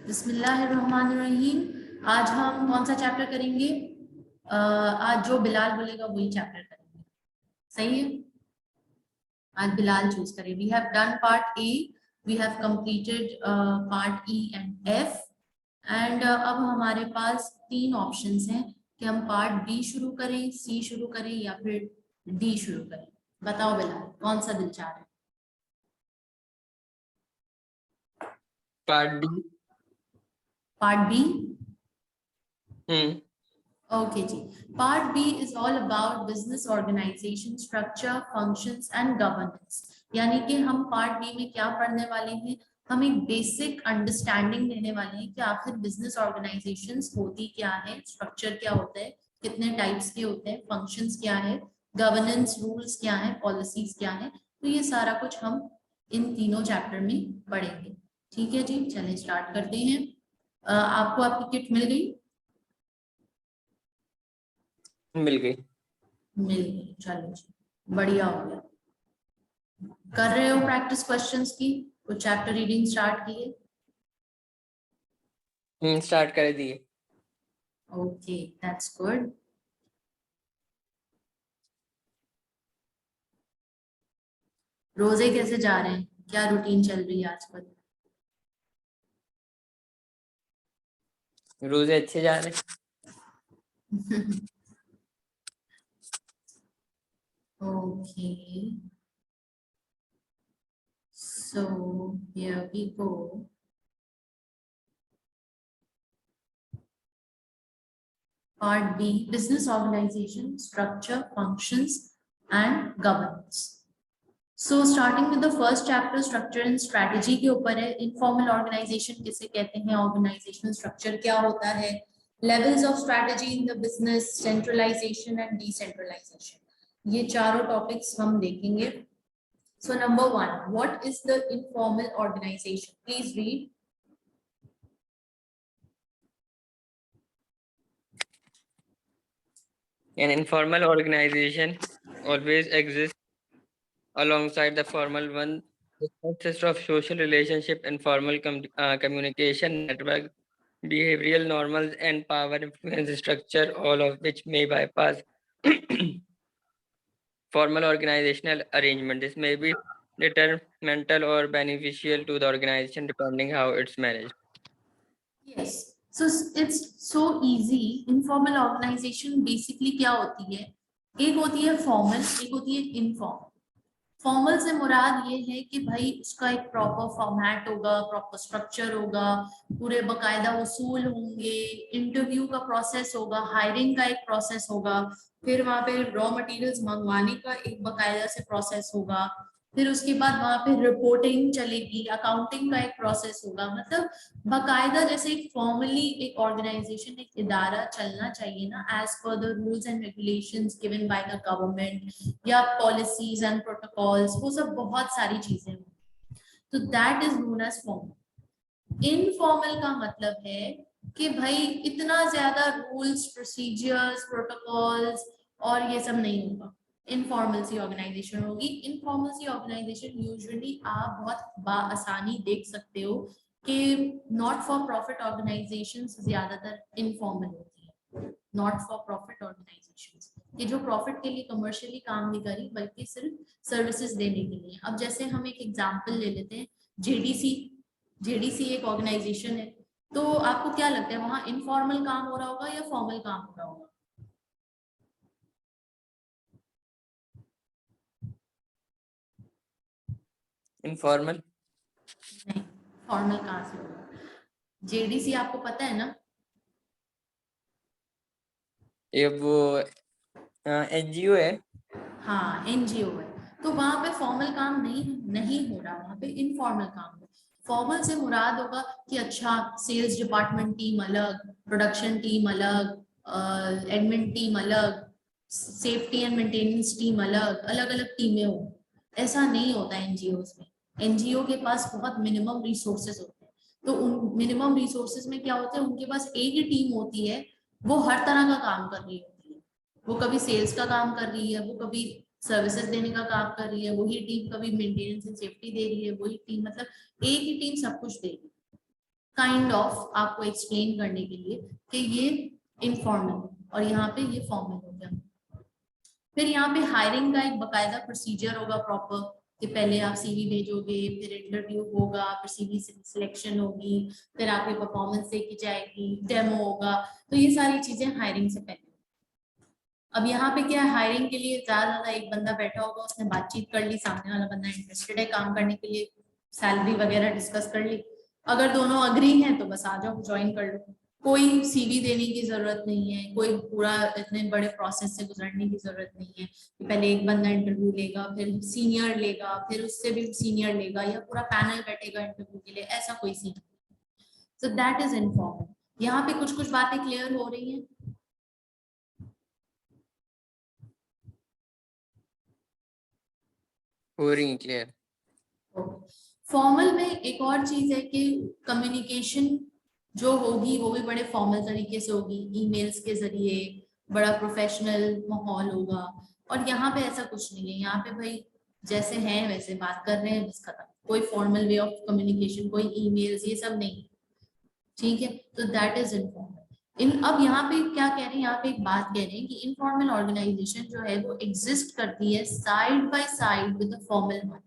बिस्मिल्लाहिर्रहमानिर्रहीम। आज हम कौन सा चैप्टर करेंगे? आज जो बिलाल बोलेगा वही चैप्टर करेंगे, सही है? आज बिलाल चूज करें। We have done part A, we have completed part E and F, and अब हमारे पास 3 ऑप्शंस हैं कि हम पार्ट बी शुरू करें, सी शुरू करें या फिर डी शुरू करें। बताओ बिलाल, कौन सा दिल चाह रहा है? Part D. Part B. Hmm. Okay जी। Part B is all about business organisation structure, functions and governance. यानी कि हम पार्ट बी में क्या पढ़ने वाले हैं? हम एक बेसिक अंडरस्टैंडिंग देने वाले हैं कि आखिर बिजनेस ऑर्गेनाइजेशंस होती क्या है, स्ट्रक्चर क्या होता है, कितने टाइप्स के होते हैं, फंक्शंस क्या है, गवर्नेंस रूल्स क्या है, पॉलिसीज क्या है। तो ये सारा कुछ हम इन तीनों चैप्टर में पढ़ेंगे। ठीक है जी, चलिए स्टार्ट करते हैं। आपको आपकी किट मिल गई? मिल गई। चलो जी, बढ़िया हो गया। कर रहे हो प्रैक्टिस क्वेश्चंस की? कुछ चैप्टर रीडिंग स्टार्ट किए? स्टार्ट कर दिए। Okay, that's good. रोजे कैसे जा रहे हैं? क्या रूटीन चल रही है आजकल? रोजे अच्छे जा रहे। Okay, so here we go. Part B, business organization, structure, functions and governance. So starting with the first chapter, structure and strategy के ऊपर है। इनफॉर्मल ऑर्गेनाइजेशन किसे कहते हैं, ऑर्गेनाइजेशनल स्ट्रक्चर क्या होता है, levels of strategy in the business, centralisation and decentralisation, ये चारों टॉपिक्स हम देखेंगे। So number 1, what is the informal organization? Please read. An informal organization always exists alongside the formal one. It consists of social relationship, informal communication network, behavioral normals, and power influence structure, all of which may bypass formal organizational arrangement. This may be detrimental or beneficial to the organization depending how it's managed. Yes, so it's so easy. Informal organization basically क्या होती है? एक होती है formal, एक होती है informal. Formal से मुराद ये है कि भाई उसका एक प्रॉपर फॉर्मेट होगा, प्रॉपर स्ट्रक्चर होगा, पूरे बकायदा उसूल होंगे, इंटरव्यू का प्रोसेस होगा, हायरिंग का एक प्रोसेस होगा, फिर वहां पे रॉ मटेरियल्स मंगवाने का एक बकायदा से प्रोसेस होगा, फिर उसके बाद वहां पे रिपोर्टिंग चलेगी, अकाउंटिंग का एक प्रोसेस होगा। मतलब बकायदा जैसे एक फॉर्मली एक ऑर्गेनाइजेशन, एक इदारा चलना चाहिए ना, as per the rules and regulations given by the government या पॉलिसीज एंड प्रोटोकॉल्स, वो सब बहुत सारी चीजें हैं। तो that is known as formal. Informal का मतलब है कि भाई इतना ज्यादा रूल्स, प्रोसीजर्स, प्रोटोकॉल्स और ये सब नहीं होगा। इनफॉर्मल सी ऑर्गेनाइजेशन होगी। इनफॉर्मल सी ऑर्गेनाइजेशन यूजुअली आप बहुत आसानी देख सकते हो कि नॉट फॉर प्रॉफिट ऑर्गेनाइजेशन ज्यादातर इनफॉर्मल होती है। नॉट फॉर प्रॉफिट ऑर्गेनाइजेशन ये जो प्रॉफिट के लिए कमर्शियली काम नहीं करी, बल्कि सिर्फ सर्विसेज देने के लिए। अब जैसे हम एक एग्जांपल ले लेते हैं, जेडीसी। जेडीसी एक ऑर्गेनाइजेशन है, तो आपको क्या लगता है वहां इनफॉर्मल काम हो रहा होगा या फॉर्मल काम हो रहा होगा? इनफॉर्मल। नहीं, फॉर्मल कहाँ से होगा? जेडीसी आपको पता है ना? ये वो एनजीओ है। हाँ, एनजीओ है। तो वहां पे फॉर्मल काम नहीं हो रहा, वहां पे इनफॉर्मल काम है। फॉर्मल से मुराद होगा कि अच्छा, सेल्स डिपार्टमेंट टीम अलग, प्रोडक्शन टीम अलग, एडमिन टीम अलग, सेफ्टी एंड मेंटेनेंस टीम अलग, अलग अलग टीमें हो। ऐसा नहीं होता एनजीओ में। एनजीओ के पास बहुत मिनिमम रिसोर्सेज होते हैं। तो उन मिनिमम रिसोर्सेज में क्या होता है, उनके पास एक ही टीम होती है, वो हर तरह का काम कर रही होती है। वो कभी सेल्स का काम कर रही है, वो कभी सर्विसेज देने का काम कर रही है, वही टीम कभी मेंटेनेंस एंड सेफ्टी दे रही है, वही टीम, मतलब एक ही टीम सब कुछ दे रही है। काइंड ऑफ आपको एक्सप्लेन करने के लिए कि ये इनफॉर्मल और यहाँ पे ये फॉर्मल हो गया। फिर यहाँ पे हायरिंग का एक बकायदा प्रोसीजर होगा प्रॉपर, कि पहले आप सीवी भेजोगे, फिर इंटरव्यू होगा, फिर सीवी सिलेक्शन होगी, फिर आपकी परफॉर्मेंस देखी जाएगी, डेमो होगा। तो ये सारी चीजें हायरिंग से पहले। अब यहाँ पे क्या है, हायरिंग के लिए ज्यादा एक बंदा बैठा होगा, उसने बातचीत कर ली, सामने वाला बंदा इंटरेस्टेड है काम करने के लिए, सैलरी वगैरह डिस्कस कर ली, अगर दोनों अग्री हैं तो बस आ जाओ, ज्वाइन कर लो। कोई सीवी देने की जरूरत नहीं है, कोई पूरा इतने बड़े प्रोसेस से गुजरने की जरूरत नहीं है कि पहले एक बंदा इंटरव्यू लेगा, फिर सीनियर लेगा, फिर उससे भी सीनियर लेगा, या पूरा पैनल बैठेगा इंटरव्यू के लिए, ऐसा कोई scene. So that is informal. यहाँ पे कुछ कुछ बातें क्लियर हो रही हैं। हो रही क्लियर। फॉर्मल में एक और चीज है कि कम्युनिकेशन जो होगी वो भी बड़े फॉर्मल तरीके से होगी, ईमेल्स के जरिए, बड़ा प्रोफेशनल माहौल होगा। और यहाँ पे ऐसा कुछ नहीं है, यहाँ पे भाई जैसे हैं वैसे बात कर रहे हैं, बस खत्म। कोई फॉर्मल वे ऑफ कम्युनिकेशन, कोई ईमेल्स, ये सब नहीं। ठीक है, तो दैट इज इनफॉर्मल। अब यहाँ पे क्या कह रहे हैं, यहाँ पे एक बात कह रहे हैं कि इनफॉर्मल ऑर्गेनाइजेशन जो है वो एग्जिस्ट करती है side by side with the formal one.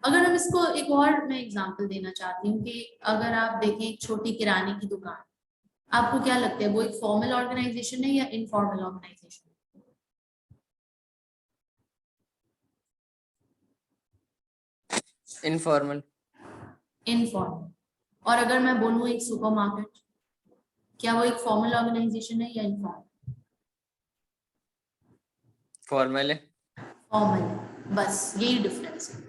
अगर हम इसको एक और मैं एग्जांपल देना चाहती हूँ कि अगर आप देखें एक छोटी किराने की दुकान, आपको क्या लगता है वो एक फॉर्मल ऑर्गेनाइजेशन है या इनफॉर्मल ऑर्गेनाइजेशन? इनफॉर्मल। इनफॉर्मल। और अगर मैं बोलूँ एक सुपरमार्केट, क्या वो एक फॉर्मल ऑर्गेनाइजेशन है या इनफॉर्मल? फॉर्मल है। फॉर्मल है, बस यही डिफरेंस है,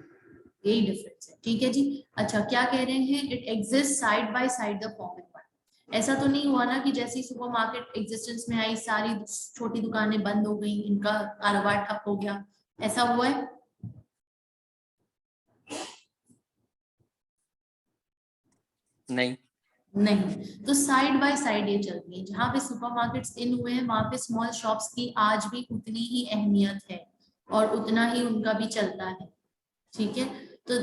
यही डिफरेंस है। ठीक है जी। अच्छा, क्या कह रहे हैं, it exist side by side the formal one. ऐसा तो नहीं हुआ ना कि जैसे ही सुपरमार्केट एग्जिस्टेंस में आई सारी छोटी दुकानें बंद हो गई, इनका कारोबार ठप हो गया, ऐसा हुआ है? नहीं। नहीं। तो साइड बाय साइड ये चलती है, जहाँ पे सुपरमार्केट्स इन हुए हैं वहां पे स्मॉल शॉप्स की आज भी उतनी ही अहमियत है और उतना ही उनका भी चलता है। ठीक है, तो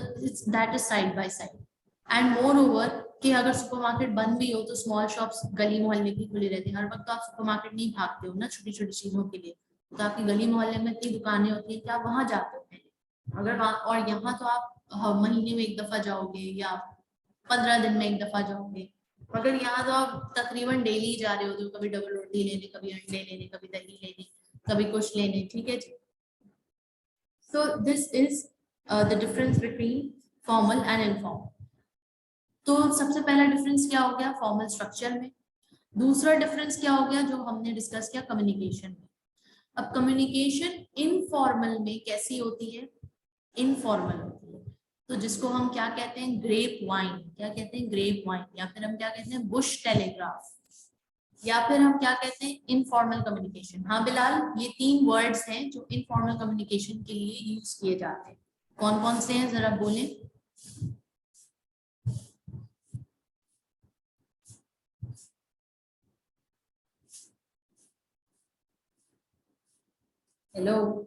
that is side by side. And more over कि अगर सुपरमार्केट बंद भी हो तो स्मॉल शॉप्स गली मोहल्ले की खुली रहती है। हर वक्त तो आप सुपरमार्केट नहीं भागते हो ना छोटी छोटी चीजों के लिए, तो आपकी गली मोहल्ले में इतनी दुकानें होती है कि आप वहां जाते हो पहले। अगर वहां, और यहाँ तो आप महीने में एक दफा जाओगे या 15 दिन में एक दफा जाओगे, मगर यहाँ तो आप तकरीबन डेली जा रहे होते हो, कभी डबल रोटी लेने, कभी अंडे लेने, कभी दही लेने, कभी कुछ लेने। ठीक है जी। So this is the difference between formal and informal. तो सबसे पहला डिफरेंस क्या हो गया फॉर्मल स्ट्रक्चर में। दूसरा डिफरेंस क्या हो गया जो हमने डिस्कस किया कम्युनिकेशन में। अब कम्युनिकेशन इनफॉर्मल में कैसी होती है? इनफॉर्मल होती है। तो जिसको हम क्या कहते हैं, ग्रेप वाइन, क्या कहते हैं, ग्रेप वाइन, या फिर हम क्या कहते हैं, बुश टेलीग्राफ, या फिर हम क्या कहते हैं, इनफॉर्मल कम्युनिकेशन। हाँ बिलाल, ये 3 वर्ड्स हैं जो इनफॉर्मल कम्युनिकेशन के लिए यूज किए जाते हैं। कौन कौन से हैं, जरा बोलें। हेलो।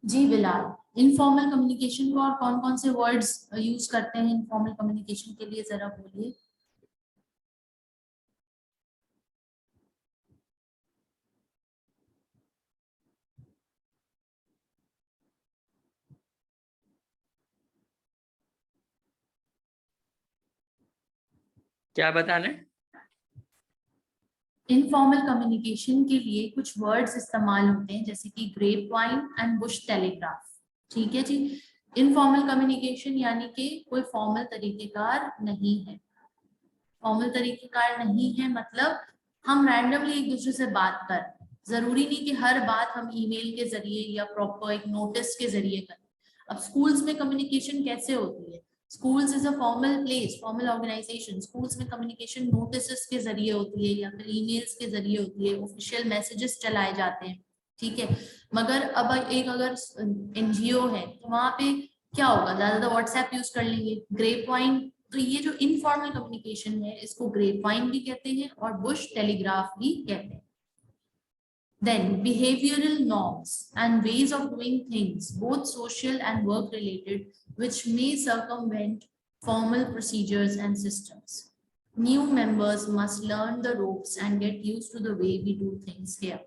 जी बिलाल, इनफॉर्मल कम्युनिकेशन को और कौन कौन से वर्ड्स यूज करते हैं इनफॉर्मल कम्युनिकेशन के लिए, जरा बोलिए। क्या बताना है? इनफॉर्मल कम्युनिकेशन के लिए कुछ वर्ड्स इस्तेमाल होते हैं, जैसे कि grapevine and bush telegraph. ठीक है जी। इनफॉर्मल कम्युनिकेशन यानी कि कोई फॉर्मल तरीकेकार नहीं है। फॉर्मल तरीकेकार नहीं है मतलब हम रैंडमली एक दूसरे से बात कर, जरूरी नहीं कि हर बात हम ईमेल के जरिए या प्रॉपर एक नोटिस के जरिए करें। अब स्कूल्स में कम्युनिकेशन कैसे होती है? Schools is a formal place, formal organisation. Schools में कम्युनिकेशन नोटिस के जरिए होती है या फिर ईमेल्स के जरिए होती है, ऑफिशियल मैसेजेस चलाए जाते हैं। ठीक है। मगर अब एक अगर एनजीओ है तो वहां पे क्या होगा, ज्यादातर व्हाट्सएप यूज कर लेंगे। ग्रेप वाइन, तो ये जो इनफॉर्मल कम्युनिकेशन है इसको ग्रेप वाइन भी कहते हैं और बुश टेलीग्राफ भी कहते हैं। Then behavioral norms and ways of doing things, both social and work related, which may circumvent formal procedures and systems. New members must learn the ropes and get used to the way we do things here.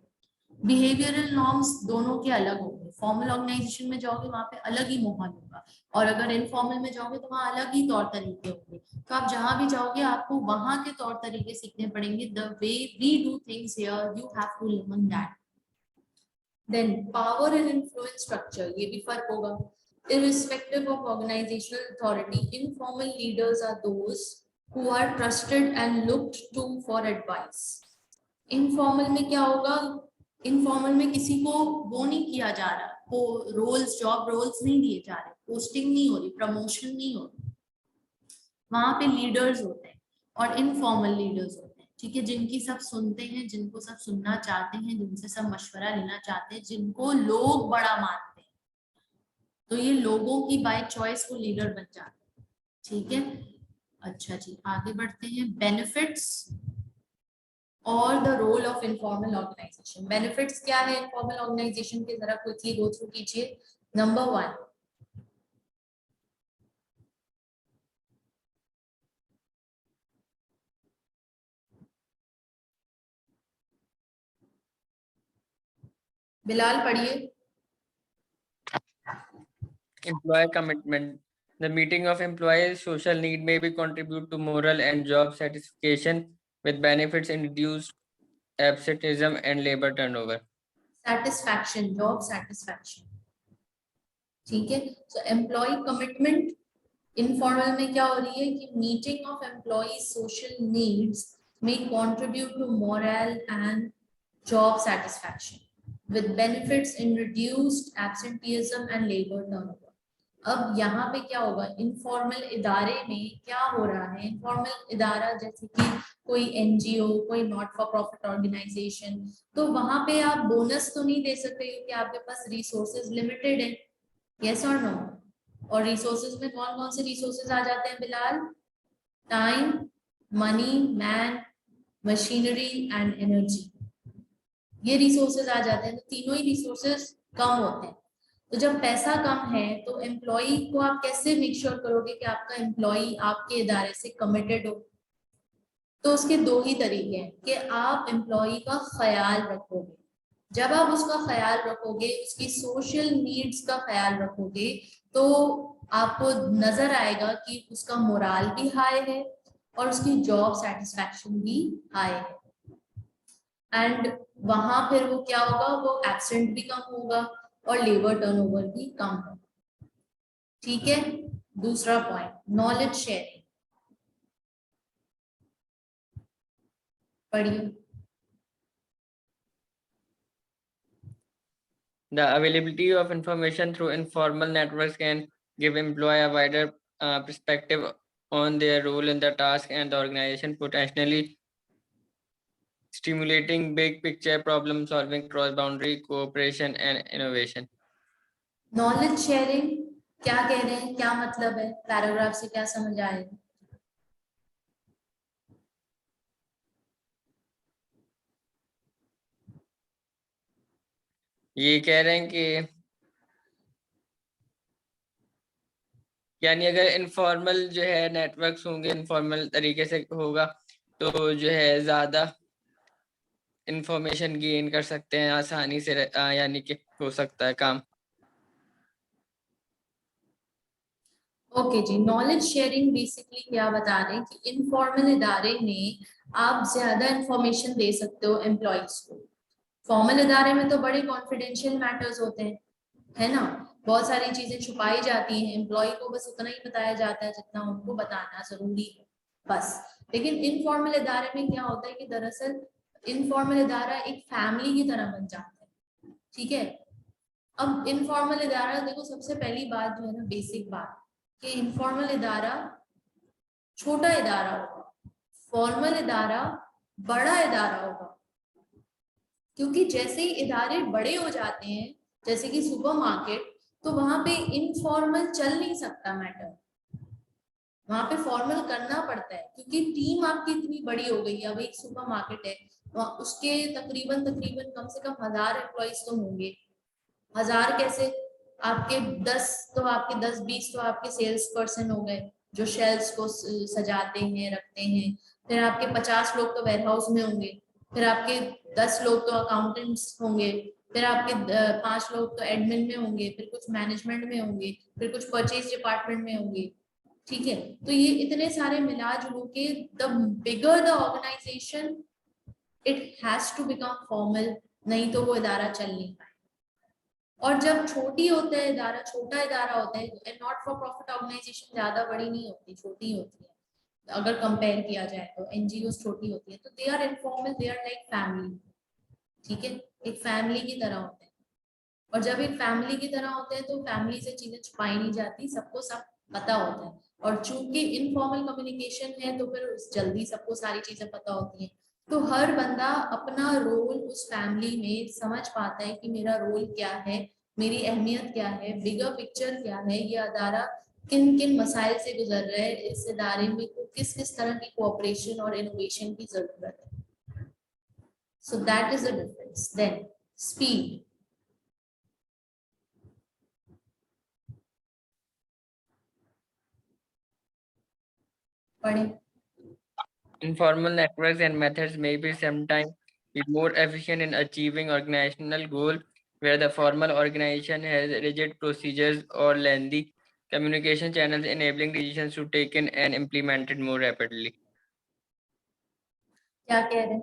Behavioural norms दोनों के अलग होंगे। Formal organisation में जाओगे वहां पे अलग ही माहौल होगा, और अगर इनफॉर्मल में जाओगे तो वहां अलग ही तौर तरीके होंगे। तो आप जहां भी जाओगे आपको वहां के तौर तरीके सीखने पड़ेंगे। The way we do things here, you have to learn that. Then power and influence structure, ये भी फर्क होगा। irrespective of organizational authority, informal leaders are those who are trusted and looked to for advice. Informal में क्या होगा? Informal में किसी को वो नहीं किया जा रहा, वो रोल्स, जॉब रोल्स नहीं दिए जा रहे, पोस्टिंग नहीं हो रही, प्रमोशन नहीं हो रही। वहां पे लीडर्स होते हैं और इनफॉर्मल लीडर्स होते हैं। ठीक है, जिनकी सब सुनते हैं, जिनको सब सुनना चाहते हैं, जिनसे सब मशवरा लेना चाहते हैं, जिनको लोग बड़ा मानते हैं। तो ये लोगों की बाय चॉइस वो लीडर बन जाते हैं। ठीक है। अच्छा जी, आगे बढ़ते हैं। बेनिफिट्स और the role of informal organisation. Benefits क्या है इनफॉर्मल ऑर्गेनाइजेशन के, जरा क्विकली गो थ्रू कीजिए। नंबर 1, बिलाल पढ़िए। Employee commitment. The meeting of employees' social need may be contribute to moral and job satisfaction with benefits in reduced absenteeism and labor turnover. Satisfaction, job satisfaction. ठीक है। सो employ commitment informal में क्या हो रही है कि meeting of employee social needs may contribute to morale and job satisfaction with benefits in reduced absenteeism and labor turnover. अब यहाँ पे क्या होगा, इनफॉर्मल इदारे में क्या हो रहा है? इनफॉर्मल इदारा जैसे कि कोई एनजीओ, कोई नॉट फॉर प्रॉफिट ऑर्गेनाइजेशन, तो वहां पे आप बोनस तो नहीं दे सकते क्योंकि आपके पास रिसोर्सेज लिमिटेड है। यस और नो? और रिसोर्सेज में कौन कौन से रिसोर्सेज आ जाते हैं Bilal? Time, money, man, machinery and energy. ये रिसोर्सेज आ जाते हैं, तो तीनों ही रिसोर्सेज कम होते हैं। तो जब पैसा कम है तो एम्प्लॉय को आप कैसे मेक श्योर करोगे कि आपका एम्प्लॉय आपके इदारे से कमिटेड हो? तो उसके दो ही तरीके हैं कि आप एम्प्लॉय का ख्याल रखोगे। जब आप उसका ख्याल रखोगे, उसकी सोशल नीड्स का ख्याल रखोगे, तो आपको नजर आएगा कि उसका मोराल भी हाई है और उसकी जॉब सेटिस्फैक्शन भी हाई है। एंड वहां फिर वो क्या होगा, वो एब्सेंट भी कम होगा और लेबर टर्नओवर भी कम होगा। ठीक है। दूसरा पॉइंट, नॉलेज शेयरिंग, पढ़िए। The availability of information through informal networks can give employee a wider perspective on their role in the task and the organization, potentially stimulating big picture problem solving, cross boundary cooperation and innovation. Knowledge sharing क्या कह रहे हैं, क्या मतलब है, paragraph से क्या समझ आएगा? ये कह रहे हैं कि यानी अगर इनफॉर्मल जो है नेटवर्क्स होंगे, इनफॉर्मल तरीके से होगा तो जो है ज्यादा इंफॉर्मेशन गेन कर सकते हैं आसानी से, यानी कि हो सकता है काम। ओके जी, नॉलेज शेयरिंग बेसिकली क्या बता रहे हैं कि इनफॉर्मल इदारे में आप ज्यादा इंफॉर्मेशन दे सकते हो एम्प्लॉयज को। फॉर्मल इदारे में तो बड़े कॉन्फिडेंशियल मैटर्स होते हैं, है ना, बहुत सारी चीजें छुपाई जाती हैं, एम्प्लॉय को बस उतना ही बताया जाता है जितना उनको बताना जरूरी है बस। लेकिन इनफॉर्मल इदारे में क्या होता है कि दरअसल इनफॉर्मल इदारा एक फैमिली की तरह बन जाता है, ठीक है। अब इनफॉर्मल इदारा देखो, सबसे पहली बात जो है ना, बेसिक बात कि इनफॉर्मल इदारा छोटा इदारा होगा, फॉर्मल इदारा बड़ा इदारा होगा। क्योंकि जैसे ही इदारे बड़े हो जाते हैं, जैसे कि सुपरमार्केट, तो वहां पे इनफॉर्मल चल नहीं सकता मैटर, वहां पे फॉर्मल करना पड़ता है क्योंकि टीम आपकी इतनी बड़ी हो गई है। अब एक सुपरमार्केट है, उसके तकरीबन तकरीबन कम से कम 1000 एम्प्लॉइज तो होंगे। 1000 कैसे, आपके 10 तो आपके 10-20 तो आपके सेल्स पर्सन हो गए जो शेल्फ्स को सजाते हैं, रखते हैं। फिर आपके 50 लोग तो वेयरहाउस में होंगे। फिर आपके 10 लोग तो अकाउंटेंट्स होंगे। फिर आपके 5 लोग तो एडमिन में होंगे। फिर कुछ मैनेजमेंट में होंगे। फिर कुछ परचेज डिपार्टमेंट में होंगे, ठीक है। तो ये इतने सारे मिला जुलू के the bigger the organisation it has to become formal, नहीं तो वो इदारा चल नहीं पाए। और जब छोटी होता है इदारा, छोटा इदारा होता है, नॉट फॉर प्रॉफिट ऑर्गेनाइजेशन ज्यादा बड़ी नहीं होती, छोटी होती है अगर कंपेयर किया जाए तो। एनजीओ छोटी होती है तो they are informal, they are like family, ठीक है, एक फैमिली की तरह होते हैं। और जब एक फैमिली की तरह होते हैं तो फैमिली से चीजें छुपाई नहीं जाती, सबको सब पता होता है। और चूंकि इनफॉर्मल कम्युनिकेशन है तो फिर जल्दी सबको सारी चीजें पता होती हैं। तो हर बंदा अपना रोल उस फैमिली में समझ पाता है कि मेरा रोल क्या है, मेरी अहमियत क्या है, बिगर पिक्चर क्या है, ये अदारा किन किन मसाइल से गुजर रहा है, इस इदारे में किस किस तरह की कोऑपरेशन और इनोवेशन की जरूरत है। So that is the difference. Then speed, पढ़े। Informal networks and methods may be sometimes be more efficient in achieving organizational goal, where the formal organization has rigid procedures or lengthy communication channels enabling decisions to be taken and implemented more rapidly. क्या कह रहे हैं?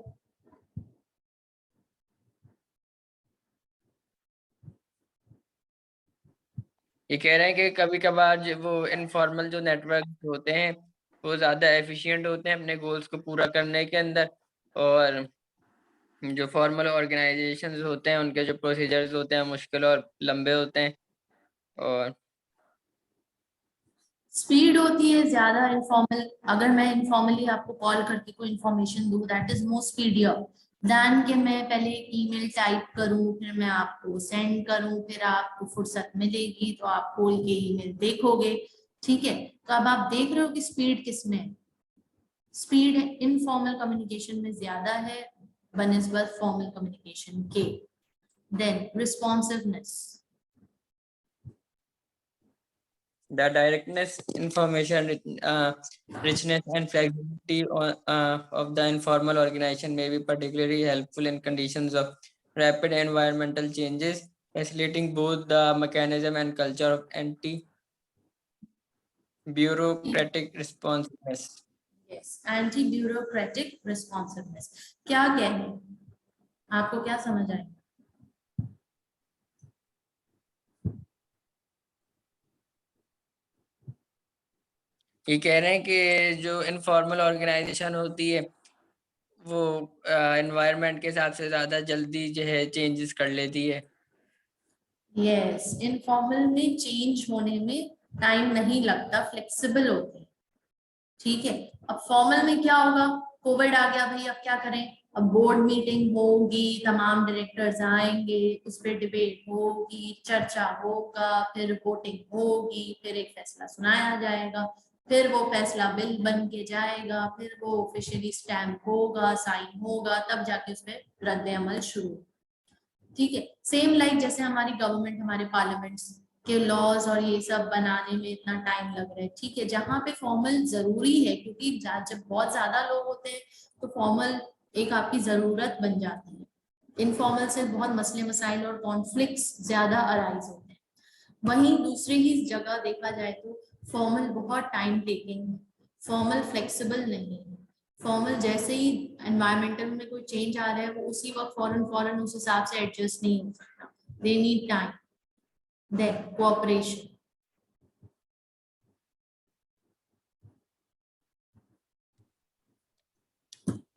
ये कह रहे हैं कि कभी कभार वो इनफॉर्मल जो नेटवर्क होते हैं वो ज्यादा एफिशिएंट होते हैं अपने गोल्स को पूरा करने के अंदर, और जो फॉर्मल ऑर्गेनाइजेशंस होते हैं उनके जो प्रोसीजर्स होते हैं मुश्किल और लंबे होते हैं। और स्पीड होती है ज्यादा इनफॉर्मल। अगर मैं इनफॉर्मली आपको कॉल करके कोई इन्फॉर्मेशन दूं, that is more speedier then कि मैं पहले एक ईमेल टाइप करूं, फिर मैं आपको सेंड करूं, फिर आपको फुर्सत मिलेगी तो आप खोल के ईमेल देखोगे, ठीक है। तो अब आप देख रहे हो कि स्पीड किसमें है। स्पीड इनफॉर्मल कम्युनिकेशन में ज्यादा है बनिस्बत फॉर्मल कम्युनिकेशन के। Then responsiveness, the directness, information richness and flexibility of the informal organization may be particularly helpful in conditions of rapid environmental changes, facilitating both the mechanism and culture of anti-bureaucratic responsiveness. Yes, anti bureaucratic responsiveness. क्या कहें, आपको क्या समझ आए? ये कह रहे हैं कि जो इनफॉर्मल ऑर्गेनाइजेशन होती है वो एनवायरनमेंट के हिसाब से ज्यादा जल्दी जो है चेंजेस कर लेती है। यस, इनफॉर्मल में चेंज होने में टाइम नहीं लगता, फ्लेक्सिबल होते हैं, ठीक है। अब फॉर्मल में क्या होगा, कोविड आ गया भाई, अब क्या करें, अब बोर्ड मीटिंग होगी, तमाम डायरेक्टर्स आएंगे, उस पर डिबेट होगी, चर्चा होगा, फिर वोटिंग होगी, फिर एक फैसला सुनाया जाएगा, फिर वो फैसला बिल बन के जाएगा, फिर वो ऑफिशियली स्टैम्प होगा, साइन होगा, तब जाके उस पर रद्द अमल शुरू, ठीक है। सेम लाइक जैसे हमारी गवर्नमेंट, हमारे पार्लियामेंट्स, कि लॉज और ये सब बनाने में इतना टाइम लग रहा है, ठीक है। जहाँ पे फॉर्मल जरूरी है, क्योंकि जब बहुत ज्यादा लोग होते हैं तो फॉर्मल एक आपकी जरूरत बन जाती है। इनफॉर्मल से बहुत मसले मसाइल और कॉन्फ्लिक्ट्स ज्यादा अराइज होते हैं। वहीं दूसरी ही जगह देखा जाए तो फॉर्मल बहुत टाइम टेकिंग है, फॉर्मल फ्लेक्सिबल नहीं है। फॉर्मल जैसे ही एनवायरमेंटल में कोई चेंज आ रहा है वो उसी वक्त फौरन फौरन उस हिसाब से एडजस्ट नहीं हो सकता। They need time, then cooperation.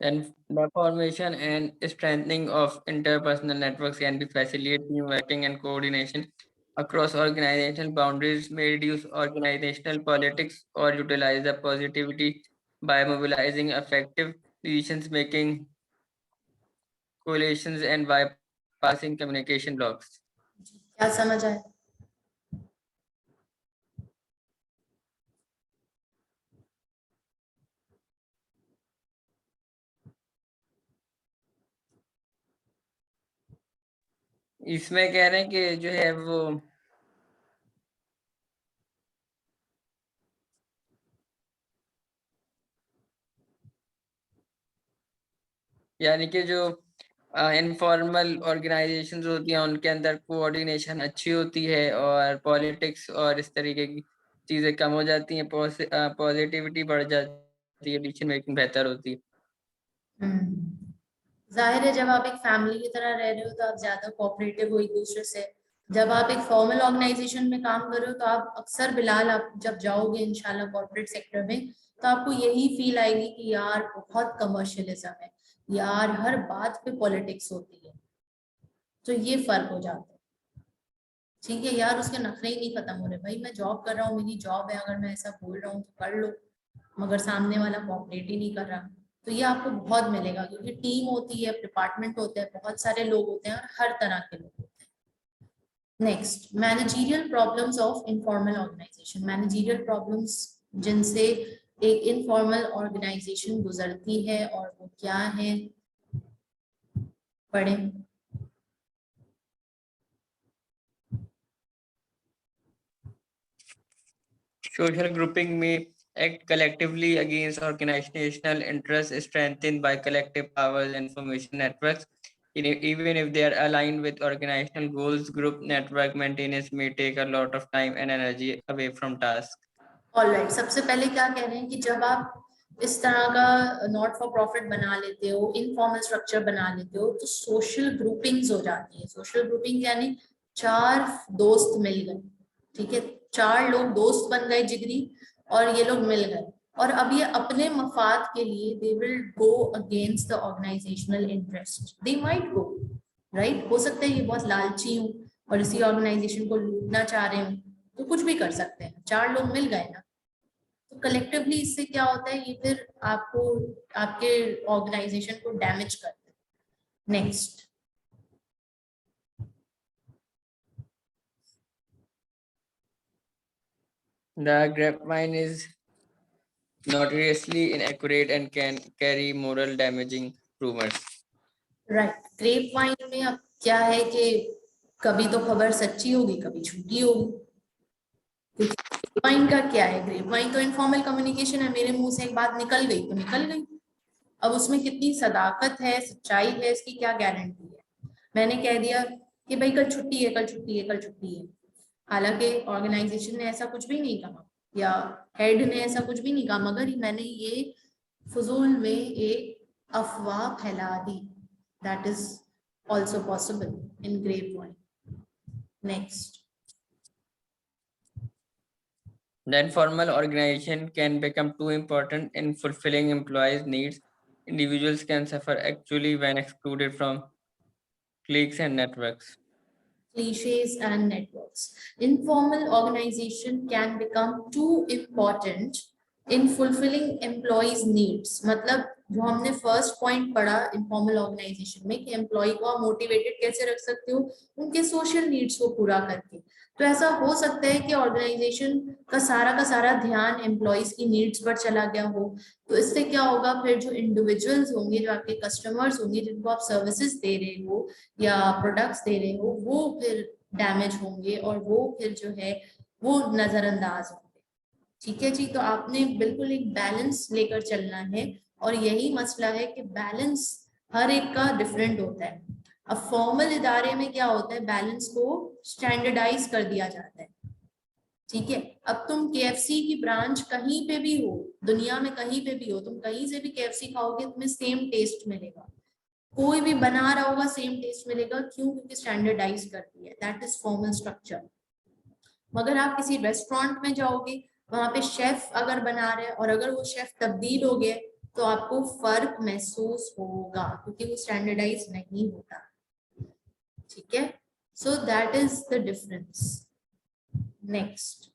And the formation and strengthening of interpersonal networks can be facilitate working and coordination across organizational boundaries, may reduce organizational politics or utilize the positivity by mobilizing effective decisions making coalitions and bypassing communication blocks. क्या समझ आए? इसमें कह रहे हैं कि जो है वो यानी कि जो इनफॉर्मल ऑर्गेनाइजेशंस होती हैं उनके अंदर कोऑर्डिनेशन अच्छी होती है और पॉलिटिक्स और इस तरीके की चीज़ें कम हो जाती हैं, पॉजिटिविटी बढ़ जाती है, डिसीजन मेकिंग बेहतर होती है। जाहिर है जब आप एक फैमिली की तरह रह रहे हो तो आप ज्यादा कोऑपरेटिव हो एक दूसरे से। जब आप एक फॉर्मल ऑर्गेनाइजेशन में काम कर रहे हो तो आप अक्सर बिलाल आप जब जाओगे इंशाल्लाह कॉर्पोरेट सेक्टर में तो आपको यही फील आएगी कि यार बहुत कमर्शियलिज्म है, यार हर बात पे पॉलिटिक्स होती है। तो ये फर्क हो जाता है, ठीक है यार। उसके नखरे ही नहीं खत्म हो रहे। भाई मैं जॉब कर रहा हूँ, मेरी जॉब है, अगर मैं ऐसा बोल रहा हूँ तो कर लो, मगर सामने वाला कोऑपरेट ही नहीं कर रहा। तो ये आपको बहुत मिलेगा, क्योंकि टीम होती है, डिपार्टमेंट होते हैं, बहुत सारे लोग होते हैं और हर तरह के लोग होते हैं। Next, managerial problems of informal organisation. Managerial problems जिनसे एक इनफॉर्मल ऑर्गेनाइजेशन गुजरती है और वो क्या है, पढ़ें। Social grouping may act collectively against organizational interests strengthened by collective powers and information networks. Even if they are aligned with organizational goals, group network maintenance may take a lot of time and energy away from tasks. Alright, सबसे पहले क्या कह रहे हैं कि जब आप इस तरह का नॉट फॉर प्रॉफिट बना लेते हो, इनफॉर्मल स्ट्रक्चर बना लेते हो, तो सोशल ग्रुपिंग्स हो जाती है। सोशल ग्रुपिंग यानी 4 दोस्त मिल गए, ठीक है, 4 लोग दोस्त बन गए जिगरी, और ये लोग मिल गए और अब ये अपने मफाद के लिए they will go against the organisational interest. They might go, right, हो सकता है ये बहुत लालची हूँ और इसी ऑर्गेनाइजेशन को लूटना चाह रहे हूँ, तो कुछ भी कर सकते हैं। 4 लोग मिल गए ना, तो कलेक्टिवली इससे क्या होता है, ये फिर आपको आपके ऑर्गेनाइजेशन को डैमेज करता है। Next, The grapevine is notoriously inaccurate and can carry moral damaging rumors. Right, grapevine में अब क्या है कि कभी तो खबर सच्ची होगी, कभी झूठी होगी। ग्रेप वाइन का क्या है, ग्रेप वाइन तो इनफॉर्मल कम्युनिकेशन है, मेरे मुंह से एक बात निकल गई तो निकल गई। अब उसमें कितनी सदाकत है, सच्चाई है, इसकी क्या गारंटी है। मैंने कह दिया कि भाई कल छुट्टी है, कल छुट्टी है, कल छुट्टी है, हालांकि ऑर्गेनाइजेशन ने ऐसा कुछ भी नहीं कहा या हेड ने ऐसा कुछ भी नहीं कहा, मगर मैंने ये फजूल में एक अफवाह फैला दी। That is also possible in grapevine. Next, The informal organization can become too important in fulfilling employees' needs. Individuals can suffer actually when excluded from cliques and networks. cliches and networks. Informal organization can become too important in fulfilling employees needs। मतलब जो हमने first point पढ़ा informal organisation में कि employ को आप motivated कैसे रख सकते हो, उनके सोशल नीड्स को पूरा करके। तो ऐसा हो सकता है कि ऑर्गेनाइजेशन का सारा ध्यान एम्प्लॉयज की नीड्स पर चला गया हो। तो इससे क्या होगा, फिर जो इंडिविजुअल्स होंगे, जो आपके कस्टमर्स होंगे, जिनको आप सर्विसेज दे रहे हो या प्रोडक्ट्स दे रहे हो, वो फिर डैमेज होंगे और वो फिर जो है वो नजरअंदाज होंगे। ठीक है जी, तो आपने बिल्कुल एक बैलेंस लेकर चलना है और यही मसला है कि बैलेंस हर एक का डिफरेंट होता है। अब फॉर्मल इदारे में क्या होता है, बैलेंस को स्टैंडर्डाइज कर दिया जाता है। ठीक है, अब तुम केएफसी की ब्रांच कहीं पे भी हो, दुनिया में कहीं पे भी हो, तुम कहीं से भी केएफसी खाओगे तुम्हें सेम टेस्ट मिलेगा, कोई भी बना रहा होगा सेम टेस्ट मिलेगा। क्यों? क्योंकि स्टैंडर्डाइज करती है, दैट इज फॉर्मल स्ट्रक्चर। मगर आप किसी रेस्टोरेंट में जाओगे, वहां पे शेफ अगर बना रहे हैं और अगर वो शेफ तब्दील हो गए तो आपको फर्क महसूस होगा क्योंकि वो स्टैंडर्डाइज नहीं होता। ठीक है, so that is the difference. Next,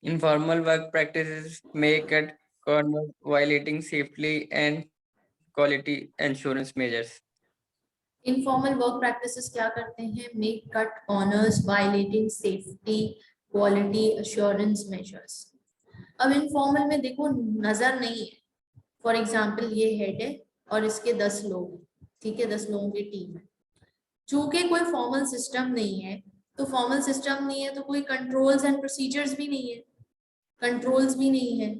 Informal work practices may cut corners, violating safety and quality assurance measures. Informal work practices क्या करते हैं? Make cut corners, violating safety, quality assurance measures. अब इनफॉर्मल में देखो नजर नहीं है, फॉर एग्जाम्पल ये हेड है और इसके 10 लोग हैं, ठीक है, 10 लोगों की टीम है। चूंकि कोई फॉर्मल सिस्टम नहीं है, तो फॉर्मल सिस्टम नहीं है तो कोई कंट्रोल्स एंड प्रोसीजर्स भी नहीं है, कंट्रोल्स भी नहीं है,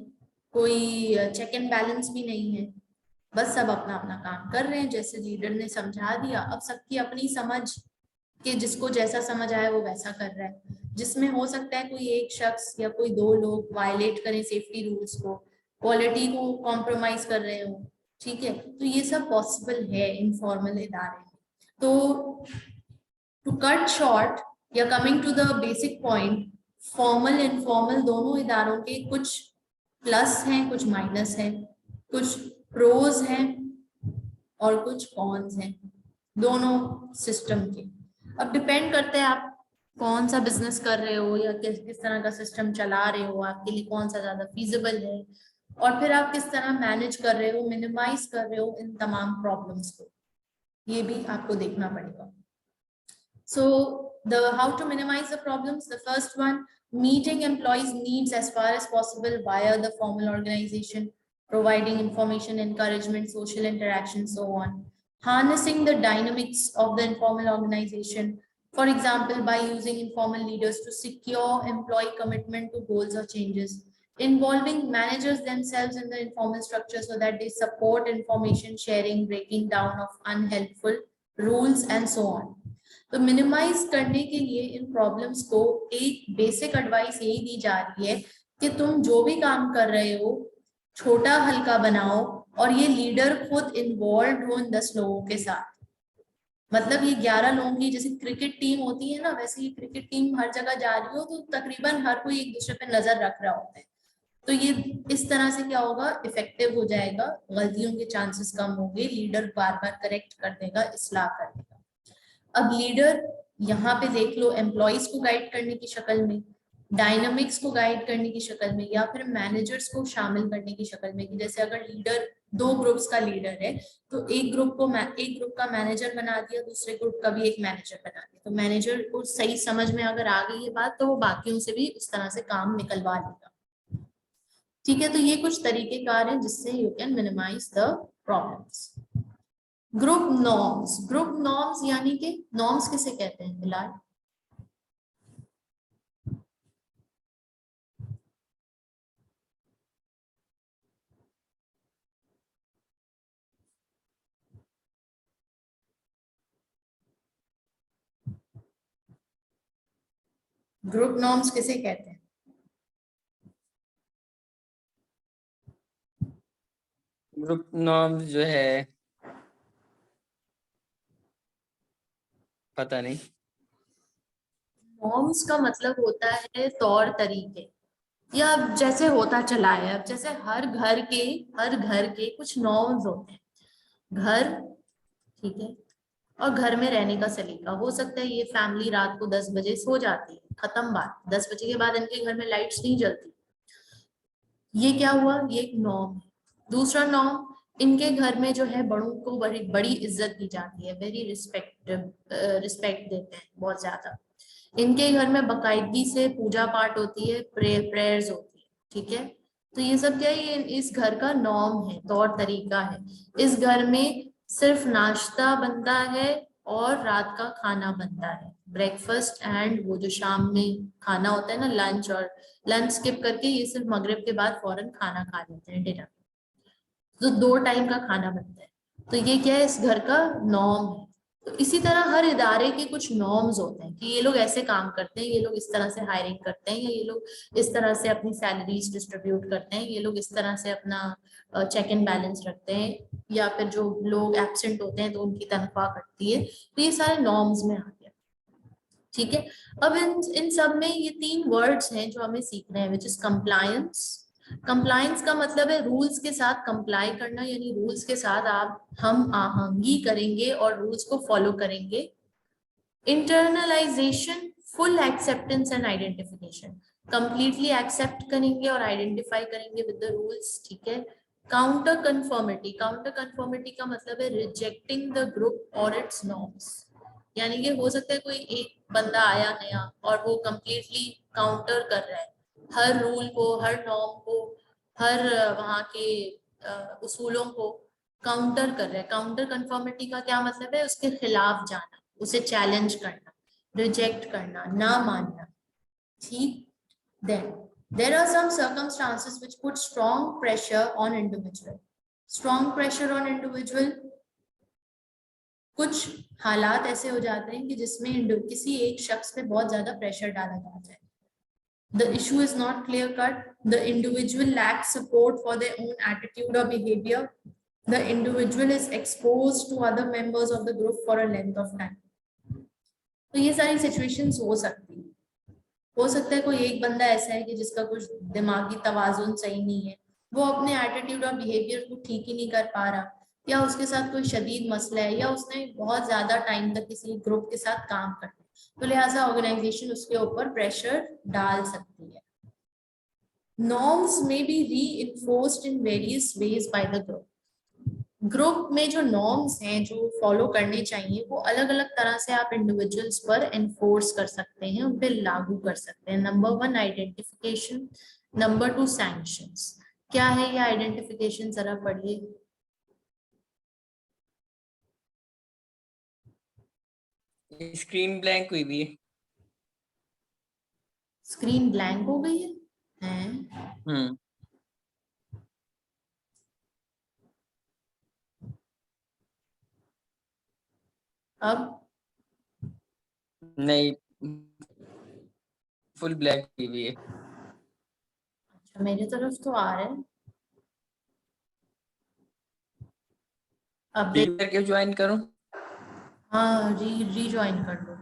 कोई चेक एंड बैलेंस भी नहीं है, बस सब अपना अपना काम कर रहे हैं जैसे लीडर ने समझा दिया। अब सबकी अपनी समझ के जिसको जैसा समझ आया वो वैसा कर रहा है, जिसमें हो सकता है कोई एक शख्स या कोई 2 लोग वायलेट करें सेफ्टी रूल्स को, क्वालिटी को कॉम्प्रोमाइज कर रहे हो। ठीक है, तो ये सब पॉसिबल है इनफॉर्मल इदारे में। तो टू कट शॉर्ट या coming to the basic point, formal informal दोनों इदारों के कुछ प्लस हैं, कुछ माइनस हैं, कुछ प्रोज हैं और कुछ कॉन्स हैं दोनों सिस्टम के। अब डिपेंड करता है आप कौन सा बिजनेस कर रहे हो या किस तरह का सिस्टम चला रहे हो, आपके लिए कौन सा ज्यादा फीजिबल है, और फिर आप किस तरह मैनेज कर रहे हो, मिनिमाइज कर रहे हो इन तमाम प्रॉब्लम्स को, ये भी आपको देखना पड़ेगा। So how to minimize the problems? The first one, meeting employees' needs as far as possible via the formal organization, providing information, encouragement, social interaction, so on. Harnessing the dynamics of the informal organization, for example, by using informal leaders to secure employee commitment to goals or changes. Involving managers themselves in the informal structure so that they support information sharing, breaking down of unhelpful rules, and so on. तो minimise करने के लिए इन problems को एक basic advice यही दी जा रही है कि तुम जो भी काम कर रहे हो छोटा हल्का बनाओ और ये लीडर खुद इन्वॉल्व हो इन 10 लोगों के साथ। मतलब ये 11 लोगों की जैसे क्रिकेट टीम होती है ना, वैसे ये क्रिकेट टीम हर जगह जा रही हो तो तकरीबन हर कोई एक दूसरे पे नजर रख रहा होता है। तो ये इस तरह से क्या होगा, इफेक्टिव हो जाएगा, गलतियों के चांसेस कम होंगे, लीडर बार बार करेक्ट कर देगा, इस्लाह कर देगा। अब लीडर यहाँ पे देख लो एम्प्लॉइज को गाइड करने की शक्ल में, डायनामिक्स को गाइड करने की शक्ल में, या फिर मैनेजर्स को शामिल करने की शक्ल में कि जैसे अगर लीडर 2 ग्रुप्स का लीडर है तो एक ग्रुप का मैनेजर बना दिया, दूसरे ग्रुप का भी एक मैनेजर बना दिया, तो मैनेजर को सही समझ में अगर आ गई ये बात तो वो बाकियों से भी उस तरह से काम निकलवा लेगा। ठीक है, तो ये कुछ तरीके कार है जिससे you can minimise the problems. Group norms, group norms यानी कि नॉर्म्स किसे कहते हैं बिलाल? ग्रुप नॉर्म्स किसे कहते हैं? ग्रुप नॉर्म्स जो है पता नहीं। नॉर्म्स का मतलब होता है तौर तरीके, या जैसे होता चला है, अब जैसे हर घर के कुछ नॉर्म्स होते हैं। घर, ठीक है, और घर में रहने का सलीका हो सकता है ये फैमिली रात को 10 बजे सो जाती है, खत्म बात, 10 बजे के बाद इनके घर में लाइट्स नहीं जलती, ये क्या हुआ, ये एक नॉर्म है। दूसरा नॉर्म, इनके घर में जो है बड़ों को बड़ी बड़ी इज्जत दी जाती है, वेरी रिस्पेक्ट देते हैं बहुत ज्यादा। इनके घर में बाकायदगी से पूजा पाठ होती है, प्रेयर्स होती है, ठीक है। तो ये सब क्या है, ये इस घर का नॉर्म है, तौर तरीका है। इस घर में सिर्फ नाश्ता बनता है और रात का खाना बनता है, ब्रेकफास्ट एंड वो जो शाम में खाना होता है ना, लंच, और लंच स्किप करके ये सिर्फ मगरिब के बाद फौरन खाना खा लेते हैं, डिनर। तो 2 टाइम का खाना बनता है। तो ये क्या है, इस घर का नॉर्म है। तो इसी तरह हर इदारे के कुछ नॉर्म्स होते हैं कि ये लोग ऐसे काम करते हैं, ये लोग इस तरह से हायरिंग करते हैं, या ये लोग इस तरह से अपनी सैलरीज डिस्ट्रीब्यूट करते हैं, ये लोग इस तरह से अपना चेक एंड बैलेंस रखते हैं, या फिर जो लोग एब्सेंट होते हैं तो उनकी तनख्वाह कटती है। तो ये सारे नॉर्म्स में आ गया। ठीक है। अब इन इन सब में ये 3 वर्ड्स हैं जो हमें सीखने हैं, विच इज कंप्लायंस। कंप्लायंस का मतलब है रूल्स के साथ कंप्लाई करना, यानी रूल्स के साथ आप हम आहंगी करेंगे और रूल्स को फॉलो करेंगे। Internalisation, full acceptance and identification, completely accept करेंगे और आइडेंटिफाई करेंगे विद द रूल्स। ठीक है। काउंटर कंफर्मिटी, काउंटर कंफर्मिटी का मतलब है रिजेक्टिंग द ग्रुप और इट्स नॉर्म्स, यानी कि हो सकता है कोई एक बंदा आया नया और वो कंप्लीटली काउंटर कर रहा है हर रूल को, हर नॉर्म को, हर वहाँ के उसूलों को काउंटर कर रहा है। काउंटर कंफर्मिटी का क्या मतलब है, उसके खिलाफ जाना, उसे चैलेंज करना, रिजेक्ट करना, ना मानना। ठीक। Then there are some circumstances which put strong pressure on individual. Strong pressure on individual, कुछ हालात ऐसे हो जाते हैं कि जिसमें किसी एक शख्स पे बहुत ज्यादा प्रेशर डाला जाता है। The issue is not clear cut. The individual lacks support for their own attitude or behavior. The individual is exposed to other members of the group for a length of time. तो ये सारी situations हो सकती है। हो सकता है कोई एक बंदा ऐसा है कि जिसका कुछ दिमागी तवाजुन सही नहीं है, वो अपने एटीट्यूड और बिहेवियर को ठीक ही नहीं कर पा रहा, या उसके साथ कोई शदीद मसला है, या उसने बहुत ज्यादा टाइम तक किसी ग्रुप के साथ काम करना, तो लिहाजा ऑर्गेनाइजेशन उसके ऊपर प्रेशर डाल सकती है। नॉर्म्स में be reinforced in various ways by the group. Group में जो नॉर्म्स हैं जो फॉलो करने चाहिए, वो अलग अलग तरह से आप इंडिविजुअल्स पर एनफोर्स कर सकते हैं, उन पे लागू कर सकते हैं। Number 1 identification, number 2 sanctions. क्या है ये आइडेंटिफिकेशन, जरा पढ़िए। स्क्रीन ब्लैंक हुई भी है। स्क्रीन ब्लैंक हो गई है, हम्म। अब नहीं, फुल ब्लैंक हुई भी है। अच्छा, मेरी तरफ तो आ रहा है। अब देख, करके ज्वाइन करूं? हाँ, रीजॉइन कर लो।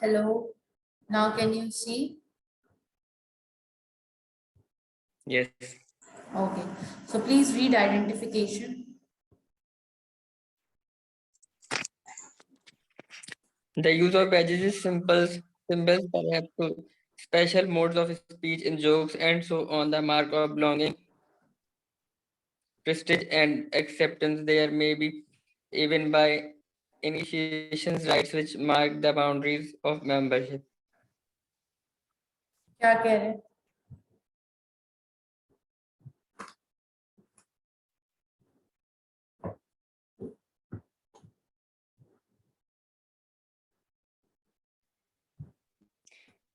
Hello, now can you see? Yes. Okay, so please read identification. The use of badges is symbols, perhaps to special modes of speech in jokes and so on, the mark of belonging, prestige, and acceptance. There may be even by initiations rites which mark the boundaries of membership. क्या कह रहे हैं?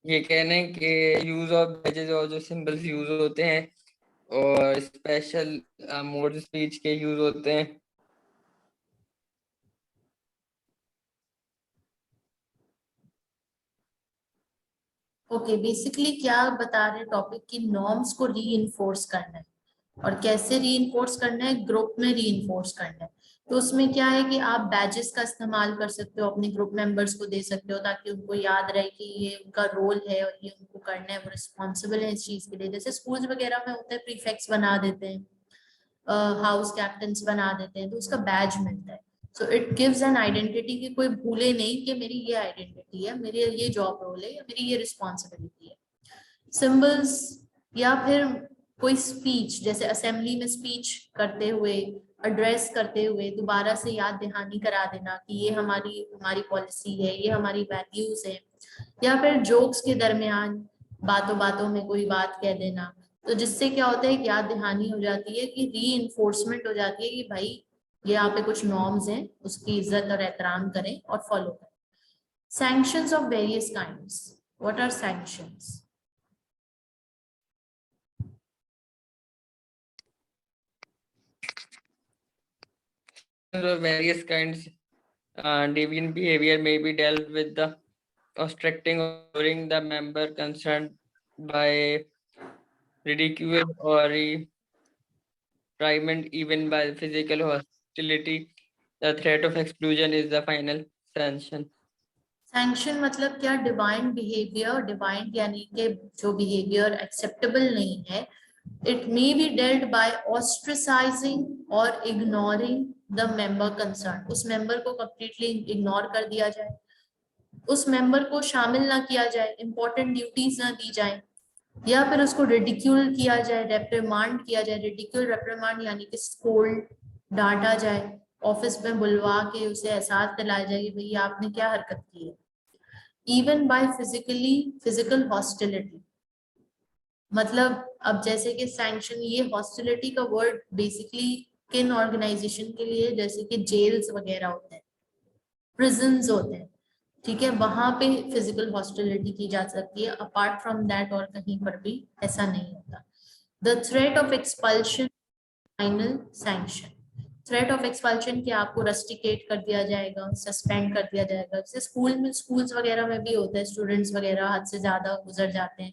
ये कहने के use of badges और जो symbols use होते हैं और स्पेशल मोड स्पीच के यूज होते हैं. ओके, बेसिकली क्या बता रहे टॉपिक की नॉर्म्स को री करना है. और कैसे री करना है? ग्रुप में री करना है. तो उसमें क्या है कि आप बैजेस का इस्तेमाल कर सकते हो, अपने ग्रुप मेंबर्स को दे सकते हो ताकि उनको याद रहे कि ये उनका रोल है और ये उनको करना है, वो रिस्पॉन्सिबल है इस चीज के लिए. जैसे स्कूल्स वगैरह में होता है, प्रीफेक्ट्स बना देते हैं, हाउस कैप्टन्स बना देते हैं, तो उसका बैज मिलता है. So it gives an identity कि कोई भूले नहीं कि मेरी ये आइडेंटिटी है, मेरी ये जॉब रोल है या मेरी ये रिस्पॉन्सिबिलिटी है. सिंबल्स या फिर कोई स्पीच, जैसे असेंबली में स्पीच करते हुए, एड्रेस करते हुए दोबारा से याद दहानी करा देना कि ये हमारी हमारी पॉलिसी है, ये हमारी वैल्यूज है. या फिर जोक्स के दरमियान बातों बातों में कोई बात कह देना, तो जिससे क्या होता है, याद दहानी हो जाती है कि री हो जाती है कि भाई ये यहाँ पे कुछ नॉर्म्स हैं, उसकी इज्जत और एहतराम करें और फॉलो करें. Sanctions of various kinds. What are sanctions? of various kinds. Deviant behavior may be dealt with the obstructing or ignoring the member concerned by ridicule or reprimand, even by physical hostility. The threat of exclusion is the final sanction. Sanction मतलब क्या? Divined behaviour, divined यानी कि जो behaviour acceptable नहीं है, it may be dealt by ostracizing or ignoring the member concerned. उस member को completely ignore कर दिया जाए, उस मेंबर को शामिल ना किया जाए, इंपॉर्टेंट ड्यूटीज ना दी जाए, या फिर उसको रिडिक्यूल किया जाए, रेप्रिमांड किया जाए। रिडिक्यूल रेप्रिमांड यानी कि स्कोल्ड, डांटा जाए, ऑफिस में बुलवा के उसे एहसास दिलाया जाए कि भैया आपने क्या हरकत की है। इवन बाय फिजिकल हॉस्टिलिटी, मतलब अब जैसे कि सैंक्शन, ये हॉस्टिलिटी का वर्ड बेसिकली किन ऑर्गेनाइजेशन के लिए, जैसे कि जेल्स वगैरह होते हैं, प्रिजन्स होते हैं, ठीक है, वहां पे फिजिकल हॉस्टिलिटी की जा सकती है। अपार्ट फ्रॉम दैट और कहीं पर भी ऐसा नहीं होता। The threat of expulsion, final sanction. Threat of expulsion कि आपको रस्टिकेट कर दिया जाएगा, सस्पेंड कर दिया जाएगा। जैसे स्कूल्स वगैरह में भी होता है, स्टूडेंट्स वगैरह हद से ज्यादा गुजर जाते हैं,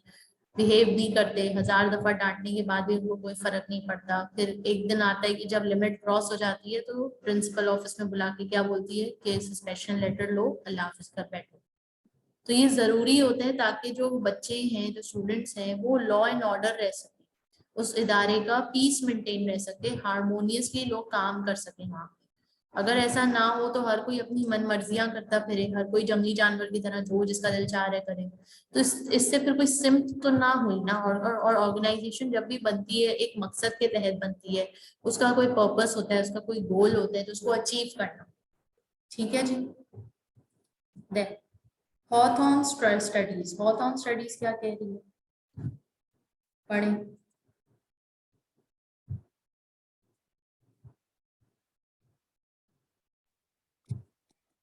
बिहेव नहीं करते, 1000 दफा डांटने के बाद भी उनको कोई फर्क नहीं पड़ता। फिर एक दिन आता है कि जब लिमिट क्रॉस हो जाती है तो प्रिंसिपल ऑफिस में बुला के क्या बोलती है कि सस्पेंशन लेटर लो, अल्लाह हाफिज कर बैठो। तो ये जरूरी होता है ताकि जो बच्चे हैं, जो स्टूडेंट्स हैं, वो लॉ एंड ऑर्डर रह सके, उस इदारे का पीस मेंटेन रह सके, हारमोनियसली लोग काम कर सके वहां। अगर ऐसा ना हो तो हर कोई अपनी मन मर्जियां करता फिरे, हर कोई जंगली जानवर की तरह जो जिसका दिल चाह रहा करे, तो इससे फिर कोई सिम्त तो ना हुई ना। और ऑर्गेनाइजेशन जब भी बनती है एक मकसद के तहत बनती है, उसका कोई पर्पस होता है, उसका कोई गोल होता है, तो उसको अचीव करना। ठीक है जी। हॉथॉर्न स्टडीज, हॉथॉर्न स्टडीज क्या कह रही है, पढ़ें।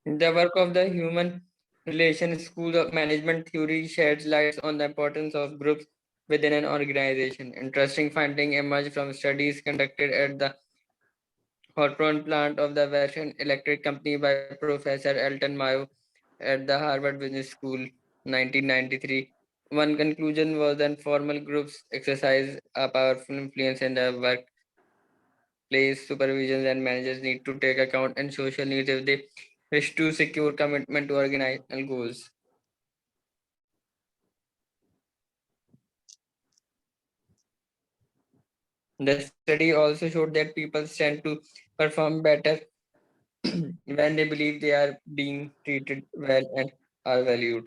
The work of the Human Relations School of Management theory sheds light on the importance of groups within an organization. Interesting findings emerged from studies conducted at the Hawthorne plant of the Western Electric Company by Professor Elton Mayo at the Harvard Business School, 1993. One conclusion was that formal groups exercise a powerful influence in the workplace. Supervisions and managers need to take account in social needs if they wish to secure commitment to organizational goals. The study also showed that people tend to perform better when they believe they are being treated well and are valued.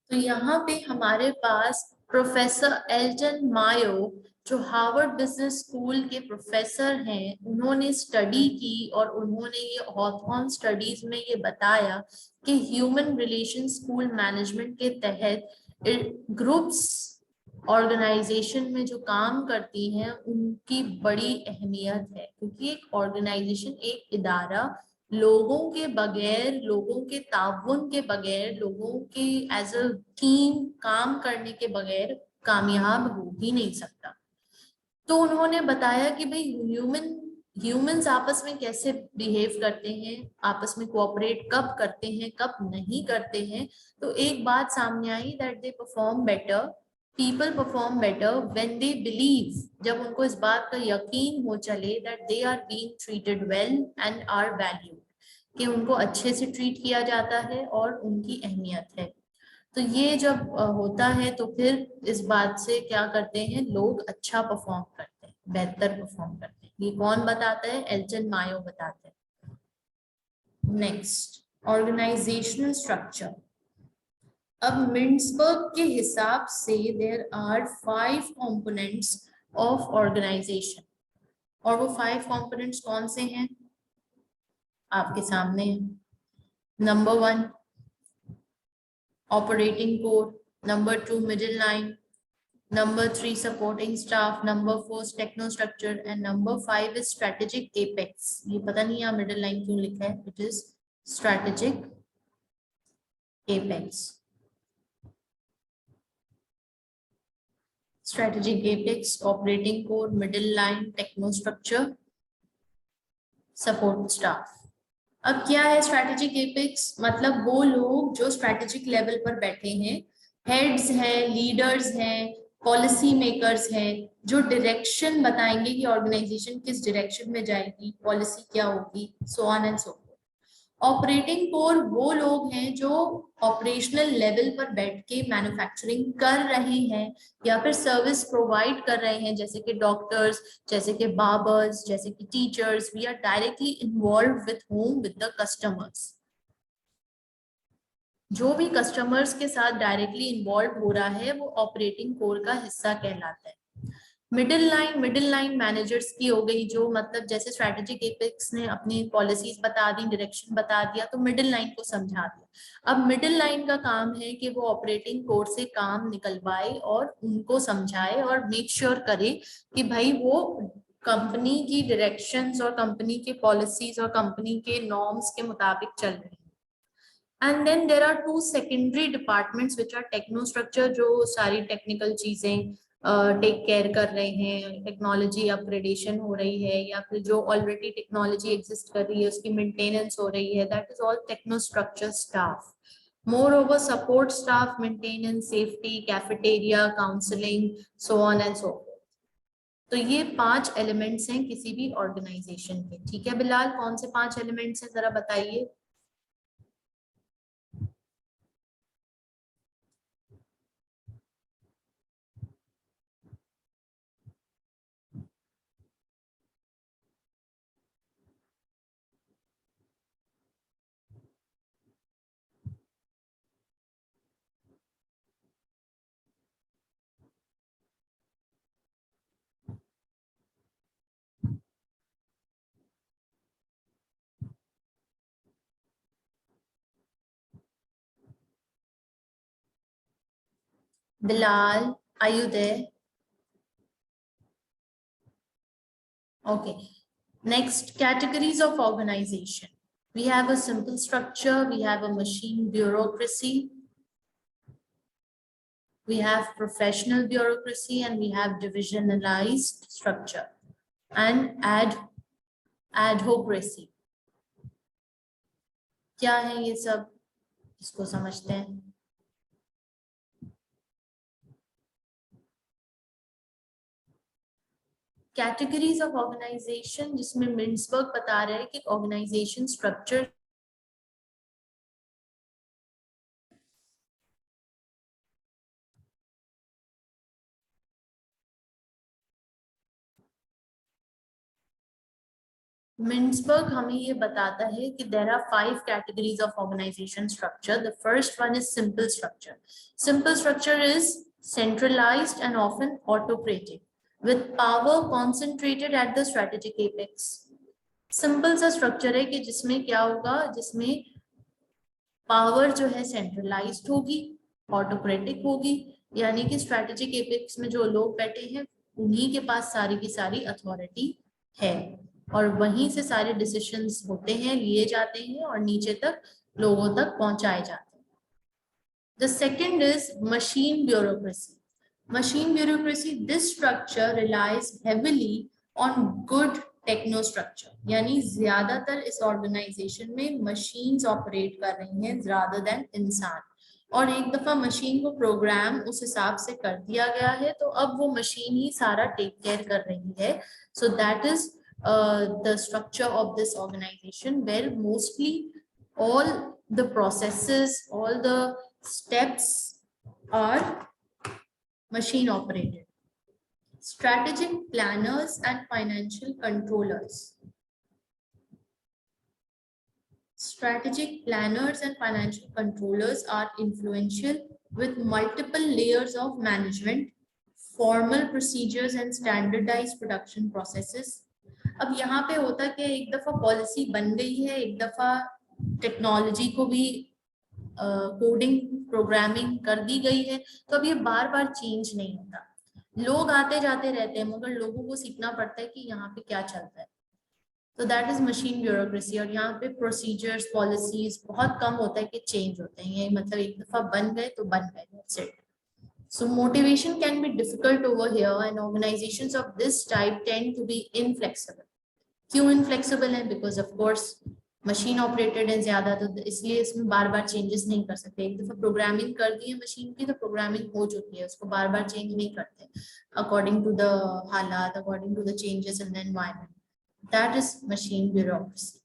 तो यहाँ पे हमारे पास professor Elton Mayo, जो Harvard business school के professor हैं, उन्होंने study की और उन्होंने ये हॉथॉर्न स्टडीज में ये बताया कि ह्यूमन रिलेशन स्कूल मैनेजमेंट के तहत ग्रुप्स ऑर्गेनाइजेशन में जो काम करती हैं उनकी बड़ी अहमियत है, क्योंकि एक ऑर्गेनाइजेशन, एक इदारा लोगों के बगैर, लोगों के ताउन के बगैर, लोगों के एज अ टीम काम करने के बगैर कामयाब हो ही नहीं सकता। तो उन्होंने बताया कि भाई ह्यूमंस आपस में कैसे बिहेव करते हैं, आपस में कोऑपरेट कब करते हैं, कब नहीं करते हैं। तो एक बात सामने आई that they perform better, people perform better when they believe, जब उनको इस बात का यकीन हो चले that they are being treated well and are valued, कि उनको अच्छे से ट्रीट किया जाता है और उनकी अहमियत है। तो ये जब होता है तो फिर इस बात से क्या करते हैं, लोग अच्छा परफॉर्म करते हैं, बेहतर परफॉर्म करते हैं। ये कौन बताता है? एल्टन मायो बताते हैं। Next, organisational structure. अब मिंट्सबर्ग के हिसाब से there are 5 components of organisation, और वो 5 कंपोनेंट्स कौन से हैं आपके सामने है। Number 1 operating core, number 2 middle line, number 3 supporting staff, number 4 techno structure, and number 5 is strategic apex. ये पता नहीं यहाँ middle line क्यों लिखा है, it is strategic apex. Strategic apex, operating core, middle line, techno structure support staff. अब क्या है स्ट्रैटेजिक एपिक्स? मतलब वो लोग जो स्ट्रैटेजिक लेवल पर बैठे हैं, हेड्स हैं, लीडर्स हैं, पॉलिसी मेकर्स हैं, जो डायरेक्शन बताएंगे कि ऑर्गेनाइजेशन किस डायरेक्शन में जाएगी, पॉलिसी क्या होगी, so on and so fourth. Operating core वो लोग हैं जो ऑपरेशनल लेवल पर बैठ के मैन्युफैक्चरिंग कर रहे हैं या फिर सर्विस प्रोवाइड कर रहे हैं, जैसे कि डॉक्टर्स, जैसे कि बार्बर्स, जैसे कि teachers. We are directly involved with home, with the customers. जो भी कस्टमर्स के साथ डायरेक्टली इन्वॉल्व हो रहा है वो ऑपरेटिंग कोर का हिस्सा कहलाता है। मिडिल लाइन मैनेजर्स की हो गई, जो मतलब जैसे स्ट्रैटेजिक एपिक्स ने अपनी पॉलिसीज बता दी, डायरेक्शन बता दिया, तो मिडिल लाइन को समझा दिया। अब मिडिल लाइन का काम है कि वो ऑपरेटिंग कोर से काम निकलवाए और उनको समझाए और मेक श्योर करे कि भाई वो कंपनी की डायरेक्शंस और कंपनी के पॉलिसीज और कंपनी के नॉर्म्स के मुताबिक चल रही है। And then there are two secondary departments which are technostructure, जो सारी टेक्निकल चीजें टेक केयर कर रहे हैं, टेक्नोलॉजी अपग्रेडेशन हो रही है या फिर जो ऑलरेडी टेक्नोलॉजी एग्जिस्ट कर रही है उसकी मेंटेनेंस हो रही है, that is all technostructure staff. Moreover, support staff, maintenance, safety, cafeteria, counseling, so on and so forth. तो ये 5 एलिमेंट्स हैं किसी भी ऑर्गेनाइजेशन के। ठीक है बिलाल, कौन से 5 एलिमेंट्स हैं जरा बताइए। Bilal, are you there? Okay. Next, categories of organization. We have a simple structure, we have a machine bureaucracy, we have professional bureaucracy, and we have divisionalized structure and adhocracy. क्या है ये सब, इसको समझते हैं। कैटेगरीज ऑफ ऑर्गेनाइजेशन, जिसमें मिन्सबर्ग बता रहे हैं कि ऑर्गेनाइजेशन स्ट्रक्चर Mintzberg हमें ये बताता है कि there are 5 categories of organization structure. The first one is simple structure. Simple structure is centralized and often autocratic, with power concentrated at the strategic apex. Simple सा structure है कि जिसमें क्या होगा, जिसमें पावर जो है सेंट्रलाइज्ड होगी, ऑटोक्रेटिक होगी, यानी कि स्ट्रेटेजिक एपेक्स में जो लोग बैठे हैं उन्हीं के पास सारी की सारी अथॉरिटी है और वहीं से सारे डिसीजंस होते हैं, लिए जाते हैं और नीचे तक लोगों तक पहुंचाए जाते हैं। The second is machine bureaucracy. Machine bureaucracy, this structure relies heavily on good टेक्नोस्ट्रक्चर, यानी ज्यादातर इस ऑर्गेनाइजेशन में मशीन्स ऑपरेट कर रही हैं rather than इंसान, और एक दफा मशीन को प्रोग्राम उस हिसाब से कर दिया गया है तो अब वो मशीन ही सारा टेक केयर कर रही है। So that is the structure of this organization, where mostly all the processes, all the steps are machine operated. Strategic planners and financial controllers. Strategic planners and financial controllers are influential with multiple layers of management, formal procedures and standardized production processes. अब यहाँ पे होता क्या, एक दफा policy बन गई है, एक दफा टेक्नोलॉजी को भी कोडिंग प्रोग्रामिंग कर दी गई है, तो अब ये बार बार चेंज नहीं होता। लोग आते जाते रहते हैं मगर लोगों को सीखना पड़ता है कि यहाँ पे क्या चलता है। तो दैट इज मशीन ब्यूरोक्रेसी। और यहाँ पे प्रोसीजर्स, पॉलिसीज बहुत कम होता है कि चेंज होते हैं, ये मतलब एक दफा बन गए तो बन गए, that's it. So motivation can be difficult over here and organizations of this type tend to be inflexible. क्यों इनफ्लेक्सिबल है? Because of course machine operated है ज्यादा, तो इसलिए इसमें बार बार चेंजेस नहीं कर सकते। एक दफा प्रोग्रामिंग कर दी है मशीन की तो प्रोग्रामिंग हो चुकी है, उसको बार बार चेंज नहीं करते अकॉर्डिंग टू द हालात, according to the changes in the environment. That is machine bureaucracy.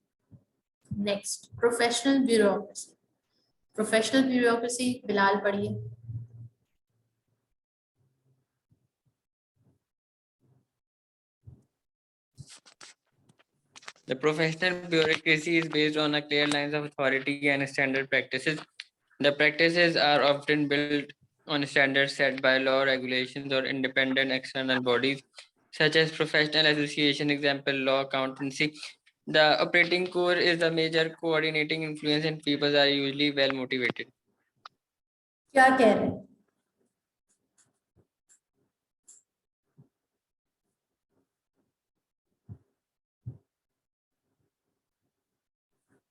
Next, professional bureaucracy. Professional bureaucracy Bilal पढ़िए। The professional bureaucracy is based on a clear lines of authority and standard practices. The practices are often built on standards set by law, regulations, or independent external bodies, such as professional association, example, law, accountancy. The operating core is the major coordinating influence, and people are usually well motivated. क्या कह रहे हैं?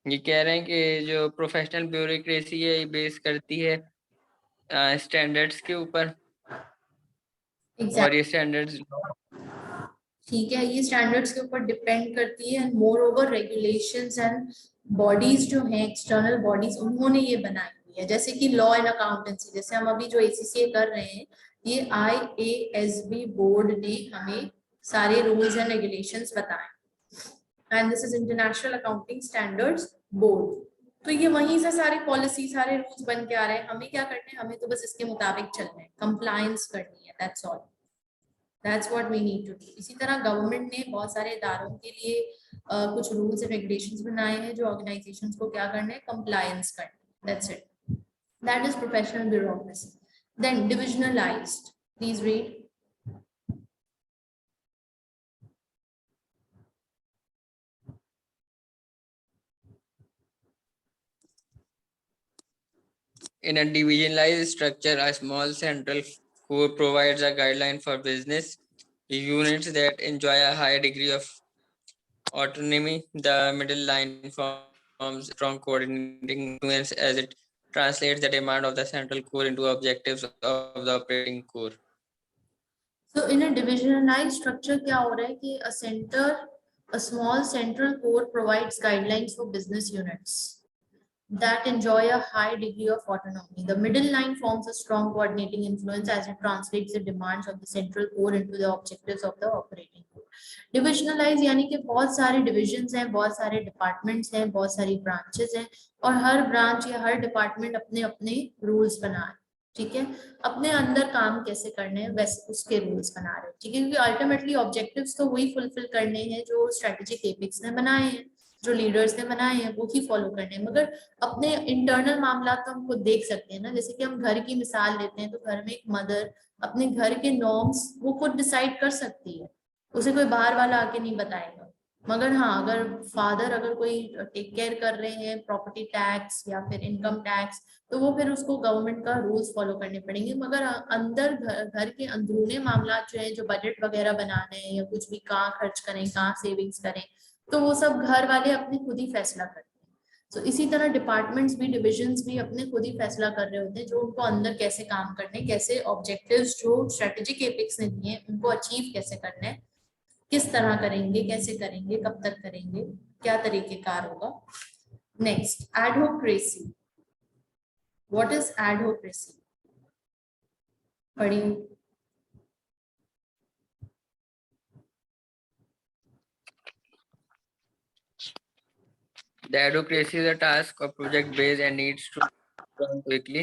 ये कह रहे हैं कि जो प्रोफेशनल ब्यूरोक्रेसी है ये बेस करती है स्टैंडर्ड्स के ऊपर, और ये स्टैंडर्ड्स ठीक है, ये स्टैंडर्ड्स के ऊपर डिपेंड करती है। And more over regulations and bodies जो हैं, एक्सटर्नल बॉडीज, उन्होंने ये बनाई हुई है। जैसे कि लॉ एंड अकाउंटेंसी, जैसे हम अभी जो ACCA कर रहे हैं, ये IASB बोर्ड ने हमें सारे रूल्स एंड रेगुलेशंस बताए, and this is international accounting standards board. तो ये वहीं से सारे पॉलिसी, सारे रूल्स बन के आ रहे हैं। हमें क्या करना है? हमें तो बस इसके मुताबिक चलना है, कंप्लायंस करनी है, that's all. That's what we need to do. इसी तरह गवर्नमेंट ने बहुत सारे इदारों के लिए कुछ रूल्स एंड रेगुलेशंस बनाए हैं जो ऑर्गेनाइजेशंस को क्या करना है? कंप्लायंस करना है। That's it. That is professional bureaucracy. Then divisionalized. Please read. In a divisionalized structure, a small central core provides a guideline for business units that enjoy a high degree of autonomy. The middle line forms strong coordinating influence as it translates the demand of the central core into objectives of the operating core. So in a divisionalized structure क्या हो रहा है कि a small central core provides guidelines for business units that enjoy a high degree of autonomy. The middle line forms a strong coordinating influence as it translates the demands of the central core into the objectives of the operating core. Divisionalize यानी कि बहुत सारे divisions हैं, बहुत सारे departments हैं, बहुत सारी branches हैं, और हर branch या हर department अपने अपने rules बना रहे हैं, ठीक है? अपने अंदर काम कैसे करने हैं वैसे उसके रूल्स बना रहे हैं, ठीक है? क्योंकि अल्टीमेटली ऑब्जेक्टिव्स तो वही फुलफिल करने हैं जो स्ट्रेटेजिक एपिक्स ने बनाए हैं, जो लीडर्स ने बनाए हैं, वो ही फॉलो करने हैं। मगर अपने इंटरनल मामला तो हम खुद देख सकते हैं ना। जैसे कि हम घर की मिसाल लेते हैं, तो घर में एक मदर अपने घर के नॉर्म्स वो खुद डिसाइड कर सकती है, उसे कोई बाहर वाला आके नहीं बताएगा। मगर हाँ, अगर फादर अगर कोई टेक केयर कर रहे हैं प्रॉपर्टी टैक्स या फिर इनकम टैक्स, तो वो फिर उसको गवर्नमेंट का रूल्स फॉलो करने पड़ेंगे। मगर अंदर घर के अंदरूनी मामला जो है, जो बजट वगैरह बनाने हैं या कुछ भी कहाँ खर्च करें, कहाँ सेविंग्स करें, तो वो सब घर वाले अपने खुद ही फैसला करते हैं। तो इसी तरह डिपार्टमेंट्स भी, डिविजन्स भी अपने खुद ही फैसला कर रहे होते हैं जो उनको अंदर कैसे काम करने, कैसे ऑब्जेक्टिव्स जो स्ट्रेटेजिक एपिक्स ने दिए हैं उनको अचीव कैसे करना है, किस तरह करेंगे, कैसे करेंगे, कब तक करेंगे, क्या तरीकेकार होगा। Next, adhocracy. What is adhocracy? पढ़िए। The advocacy is a task or project based and needs to run quickly.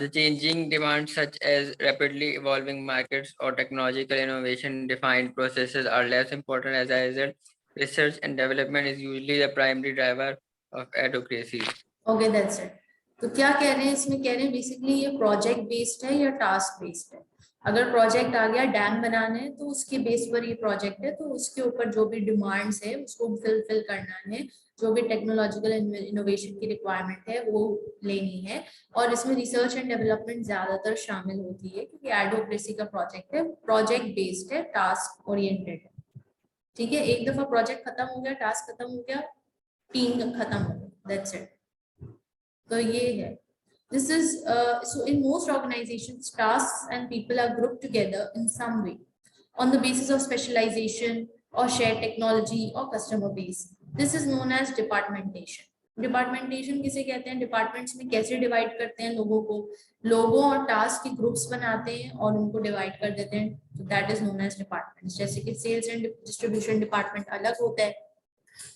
The changing demands such as rapidly evolving markets or technological innovation defined processes are less important. As a result, research and development is usually the primary driver of advocacy. Okay, that's it. तो क्या कह रहे हैं इसमें? कह रहे हैं basically ये प्रोजेक्ट बेस्ड है या टास्क बेस्ड है। अगर प्रोजेक्ट आ गया डैम बनाना है तो उसके बेस पर ये प्रोजेक्ट है, तो उसके ऊपर जो भी डिमांड्स है उसको फिल करना है, जो भी टेक्नोलॉजिकल इनोवेशन की रिक्वायरमेंट है वो लेनी है, और इसमें रिसर्च एंड डेवलपमेंट ज्यादातर शामिल होती है क्योंकि एडहोक्रेसी का प्रोजेक्ट है, प्रोजेक्ट बेस्ड है, टास्क ओरिएंटेड है, ठीक है? एक दफा प्रोजेक्ट खत्म हो गया, टास्क खत्म हो गया, टीम खत्म हो गया, दैट्स इट। तो ये है, this is so in most organizations tasks and people are grouped together in some way on the basis of specialization, or share technology or customer base. This is known as departmentation. डिपार्टमेंटेशन किसे कहते हैं? Departments में कैसे divide करते हैं लोगों को, लोगों और टास्क के ग्रुप्स बनाते हैं और उनको डिवाइड कर देते हैं, तो that is known as departments. जैसे कि सेल्स एंड डिस्ट्रीब्यूशन डिपार्टमेंट अलग होता है,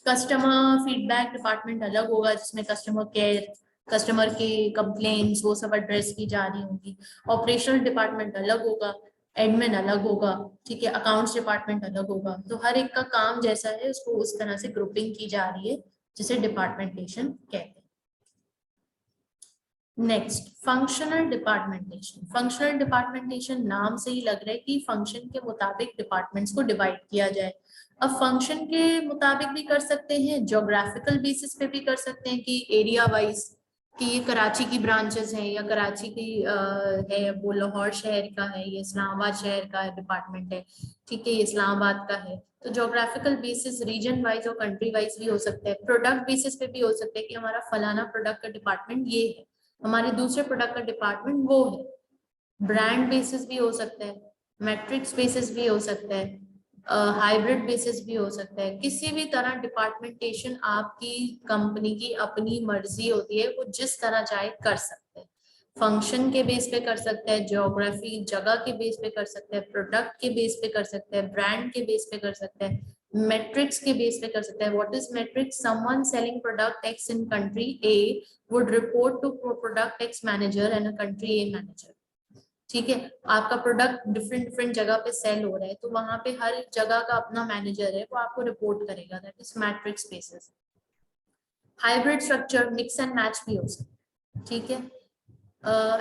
कस्टमर फीडबैक डिपार्टमेंट अलग होगा जिसमें कस्टमर केयर, कस्टमर के कंप्लेंट्स वो सब एड्रेस की जा रही होंगी, ऑपरेशनल डिपार्टमेंट अलग होगा, एडमिन अलग होगा, ठीक है, अकाउंट्स डिपार्टमेंट अलग होगा। तो हर एक का काम जैसा है उसको उस तरह से ग्रुपिंग की जा रही है जिसे डिपार्टमेंटेशन कहते हैं। Next, functional departmentation. Functional departmentation नाम से ही लग रहा है कि फंक्शन के मुताबिक डिपार्टमेंट्स को डिवाइड किया जाए। अब फंक्शन के मुताबिक भी कर सकते हैं, ज्योग्राफिकल बेसिस पे भी कर सकते हैं कि एरिया वाइज, कि ये कराची की ब्रांचेस हैं या कराची की है, वो लाहौर शहर का है, ये इस्लामाबाद शहर का डिपार्टमेंट है, ठीक है, ये इस्लामाबाद का है। तो ज्योग्राफिकल बेसिस, रीजन वाइज और कंट्री वाइज भी हो सकता है। प्रोडक्ट बेसिस पे भी हो सकता है कि हमारा फलाना प्रोडक्ट का डिपार्टमेंट ये है, हमारे दूसरे प्रोडक्ट का डिपार्टमेंट वो है। ब्रांड बेसिस भी हो सकता है, मैट्रिक्स बेसिस भी हो सकता है, हाइब्रिड बेसिस भी हो सकता है। किसी भी तरह डिपार्टमेंटेशन आपकी कंपनी की अपनी मर्जी होती है, वो जिस तरह चाहे कर सकते हैं। फंक्शन के बेस पे कर सकते हैं, ज्योग्राफी जगह के बेस पे कर सकते हैं, प्रोडक्ट के बेस पे कर सकते हैं, ब्रांड के बेस पे कर सकते हैं, मेट्रिक्स के बेस पे कर सकते हैं। What is matrix? Someone selling product X in country A would report to product X manager and a country A manager. ठीक है, आपका प्रोडक्ट डिफरेंट डिफरेंट जगह पे सेल हो रहा है, तो वहां पे हर जगह का अपना मैनेजर है, वो आपको रिपोर्ट करेगा, that is matrix basis. Hybrid structure, mix and match भी हो सकता है, ठीक है।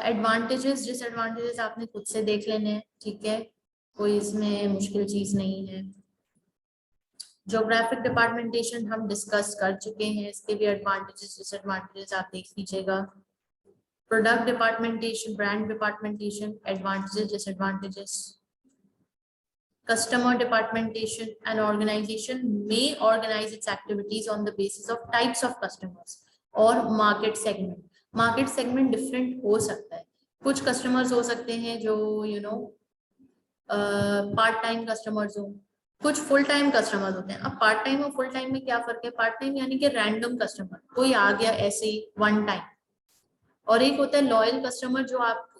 एडवांटेजेस डिसएडवांटेजेस आपने खुद से देख लेने हैं, ठीक है, कोई इसमें मुश्किल चीज नहीं है। ज्योग्राफिक डिपार्टमेंटेशन हम डिस्कस कर चुके हैं, इसके भी एडवांटेजेस डिसएडवांटेजेस आप देख लीजिएगा। Product departmentation, brand departmentation, advantages disadvantages. Customer departmentation, an organization may organize its activities on the basis of types of customers or market segment. Market segment different हो सकता है, कुछ customers हो सकते हैं जो पार्ट टाइम कस्टमर्स हो, कुछ फुल टाइम कस्टमर्स होते हैं। अब पार्ट टाइम और फुल टाइम में क्या फर्क है? पार्ट टाइम यानी कि रैंडम कस्टमर, कोई आ गया ऐसे ही वन टाइम, और एक होता है लॉयल कस्टमर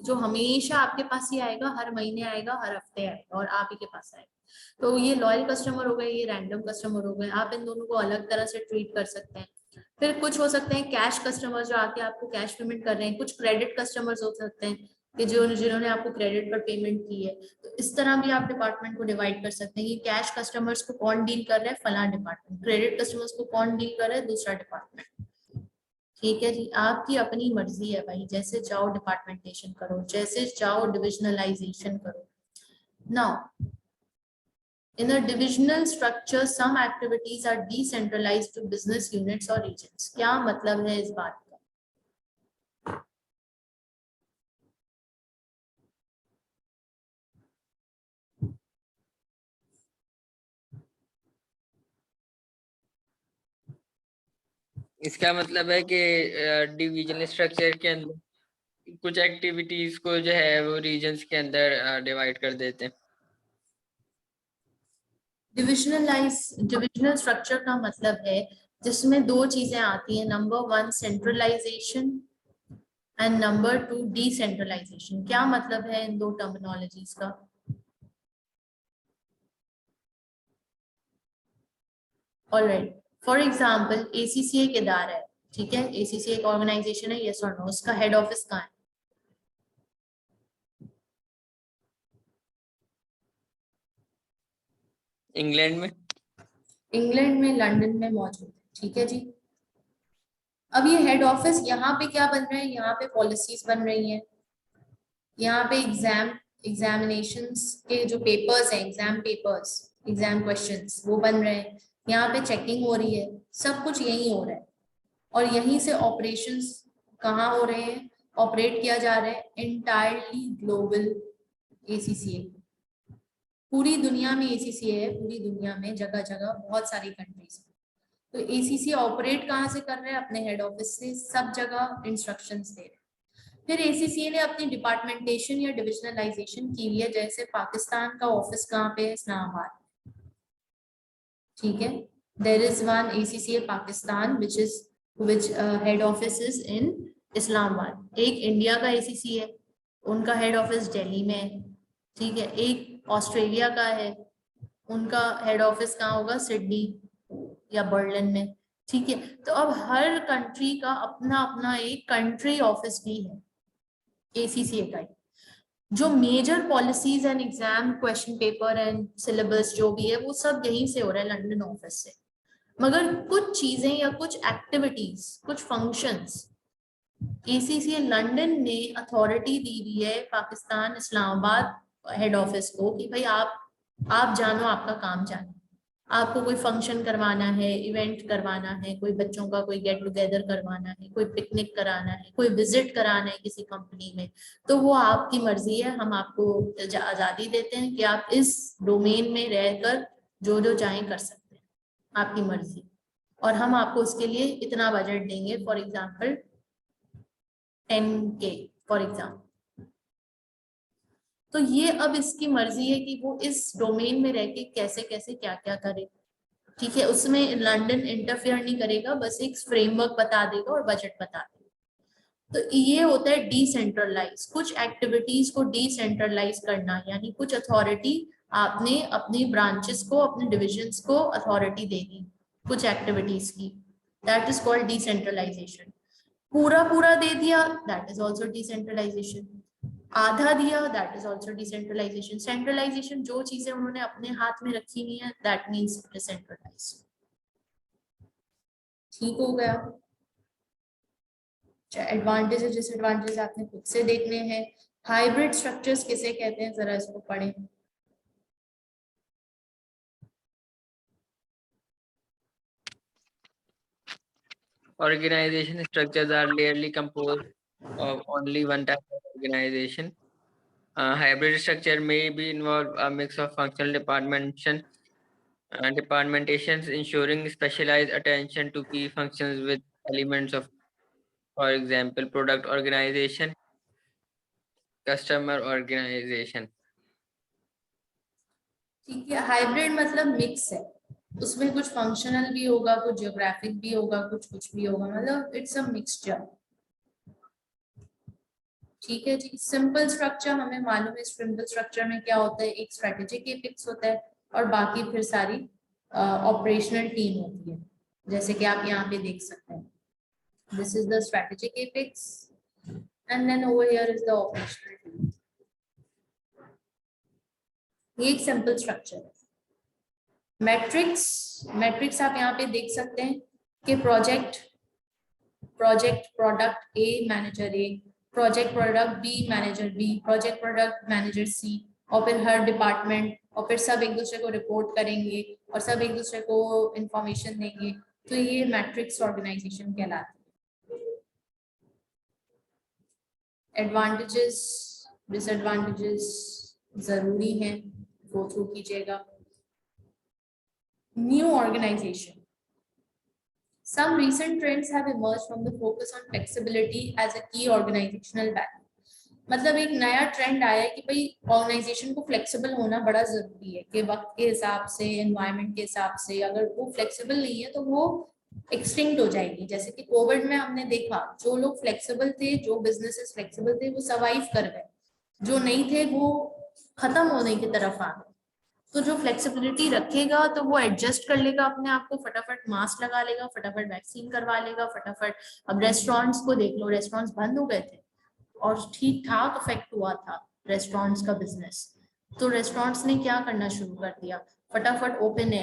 जो हमेशा आपके पास ही आएगा, हर महीने आएगा, हर हफ्ते आएगा और आप ही के पास आएगा। तो ये लॉयल कस्टमर हो गए, ये रैंडम कस्टमर हो गए। आप इन दोनों को अलग तरह से ट्रीट कर सकते हैं। फिर कुछ हो सकते हैं कैश कस्टमर जो आके आपको कैश पेमेंट कर रहे हैं, कुछ क्रेडिट कस्टमर्स हो सकते हैं कि जिन्होंने आपको क्रेडिट पर पेमेंट की है। तो इस तरह भी आप डिपार्टमेंट को डिवाइड कर सकते हैं कि कैश कस्टमर्स को कौन डील कर रहा है, फला डिपार्टमेंट, क्रेडिट कस्टमर्स को कौन डील कर रहा है, दूसरा डिपार्टमेंट। ठीक है जी, आपकी अपनी मर्जी है भाई, जैसे चाहो डिपार्टमेंटेशन करो, जैसे चाहो डिविजनलाइजेशन करो। Now in a divisional structure some activities are decentralized to business units or regions. क्या मतलब है इस बात का? इसका मतलब है कि डिवीजन स्ट्रक्चर के अंदर कुछ एक्टिविटीज को जो है वो रीजन्स के अंदर डिवाइड कर देते हैं। डिविजनल स्ट्रक्चर का मतलब है जिसमें दो चीजें आती हैं, number one centralisation and number two decentralisation. क्या मतलब है इन दो टर्मिनोलॉजीज का? ऑलराइट, फॉर एग्जांपल एसीसीए एक इदारा है, ठीक है, एसीसीए एक ऑर्गेनाइजेशन है, यस और नो, उसका हेड ऑफिस कहाँ है? इंग्लैंड में। इंग्लैंड में, लंदन में मौजूद है, ठीक है जी। अब ये हेड ऑफिस यहाँ पे क्या बन रहा है? यहाँ पे पॉलिसीज बन रही हैं, यहाँ पे एग्जामिनेशंस के जो पेपर्स हैं, एग्जाम पेपर्स, एग्जाम क्वेश्चंस वो बन रहे हैं, यहाँ पे चेकिंग हो रही है, सब कुछ यही हो रहा है। और यहीं से ऑपरेशंस कहाँ हो रहे हैं, ऑपरेट किया जा रहा है एंटायरली ग्लोबल एसीसीए, पूरी दुनिया में एसीसीए है, पूरी दुनिया में जगह जगह बहुत सारी कंट्रीज। तो एसीसी ऑपरेट कहाँ से कर रहे हैं? अपने हेड ऑफिस से, सब जगह इंस्ट्रक्शंस दे रहे हैं। फिर एसीसी ने अपनी डिपार्टमेंटेशन या डिविजनलाइजेशन की है, जैसे पाकिस्तान का ऑफिस कहाँ पे है? इस्लामाबाद। ठीक है, there is one ACCA Pakistan which head office is in Islamabad. एक इंडिया का ACCA है, उनका हेड ऑफिस दिल्ली में है। ठीक है, एक ऑस्ट्रेलिया का है, उनका हेड ऑफिस कहाँ होगा, सिडनी या बर्लिन में। ठीक है, तो अब हर कंट्री का अपना अपना एक कंट्री ऑफिस भी है ACCA का ही। जो major policies and exam question paper and syllabus जो भी है वो सब यहीं से हो रहा है, लंदन ऑफिस से। मगर कुछ चीजें या कुछ एक्टिविटीज, कुछ फंक्शंस ACCA लंदन ने अथॉरिटी दी हुई है पाकिस्तान इस्लामाबाद हेड ऑफिस को कि भाई आप जानो, आपका काम जानो। आपको कोई फंक्शन करवाना है, इवेंट करवाना है, कोई बच्चों का कोई गेट टुगेदर करवाना है, कोई पिकनिक कराना है, कोई विजिट कराना है किसी कंपनी में, तो वो आपकी मर्जी है। हम आपको आजादी देते हैं कि आप इस डोमेन में रहकर जो जो चाहें कर सकते हैं, आपकी मर्जी। और हम आपको उसके लिए इतना बजट देंगे, for example 10K for example. तो ये अब इसकी मर्जी है कि वो इस डोमेन में रह के कैसे कैसे क्या क्या करे। ठीक है, उसमें लंदन इंटरफेयर नहीं करेगा, बस एक फ्रेमवर्क बता देगा और बजट बता देगा। तो ये होता है डिसेंट्रलाइज, कुछ एक्टिविटीज को डिसेंट्रलाइज करना, यानी कुछ अथॉरिटी आपने अपनी ब्रांचेस को, अपने डिविजन्स को अथॉरिटी देनी कुछ एक्टिविटीज की, दैट इज कॉल्ड डिसेंट्रलाइजेशन। पूरा पूरा दे दिया, दैट इज ऑल्सो डिसेंट्रलाइजेशन। आधा दिया, that is also decentralisation. Centralisation, जो चीजें उन्होंने अपने हाथ में रखी हुई है, दैट मीन्स डिसेंट्रलाइज। ठीक हो गया। एडवांटेज और डिसएडवांटेज आपने खुद से देखने हैं। हाइब्रिड स्ट्रक्चर्स किसे कहते हैं, जरा इसको पढ़ें। Organization structures are rarely composed of only one type of organization. Hybrid structure may be involve a mix of functional departmentations, ensuring specialized attention to key functions with elements of, for example, product organization, customer organization. ठीक है, hybrid मतलब mix है, उसमें कुछ functional भी होगा, कुछ geographic भी होगा, कुछ भी होगा, मतलब इट्स अ मिक्सचर। ठीक है जी। सिंपल स्ट्रक्चर हमें मालूम है, सिंपल स्ट्रक्चर में क्या होता है, एक स्ट्रेटेजिक एपिक्स होता है और बाकी फिर सारी ऑपरेशनल टीम होती है, जैसे कि आप यहाँ पे देख सकते हैं। This is the strategic apex and then over here is the operational team. ये एक सिंपल स्ट्रक्चर है। मैट्रिक्स आप यहाँ पे देख सकते हैं कि product A manager A, project product B manager B, project product manager C, और फिर हर डिपार्टमेंट, और फिर सब एक दूसरे को रिपोर्ट करेंगे और सब एक दूसरे को इंफॉर्मेशन देंगे। तो ये मैट्रिक्स ऑर्गेनाइजेशन कहलाती है। एडवांटेजेस डिसएडवांटेजेस जरूरी है, गो थ्रू कीजिएगा। New organisation, some recent trends have emerged from the focus on flexibility as a key organizational value. मतलब एक नया ट्रेंड आया है कि भाई ऑर्गेनाइजेशन को फ्लेक्सिबल होना बड़ा जरूरी है, कि वक्त के हिसाब से, एनवायरनमेंट के हिसाब से अगर वो फ्लेक्सिबल नहीं है तो वो एक्सटिंक्ट हो जाएगी। जैसे कि कोविड में हमने देखा, जो लोग फ्लेक्सिबल थे, जो बिजनेसेस फ्लेक्सिबल थे, वो सर्वाइव कर गए, जो नहीं थे वो खत्म होने की तरफ आ गए। तो जो फ्लेक्सिबिलिटी रखेगा तो वो एडजस्ट कर लेगा अपने आप को, फटाफट मास्क लगा लेगा, फटाफट वैक्सीन करवा लेगा, फटाफट। अब रेस्टोरेंट्स को देख लो, रेस्टोरेंट्स बंद हो गए थे और ठीक ठाक इफेक्ट हुआ था रेस्टोरेंट्स का बिजनेस। तो रेस्टोरेंट्स ने क्या करना शुरू कर दिया, फटाफट ओपन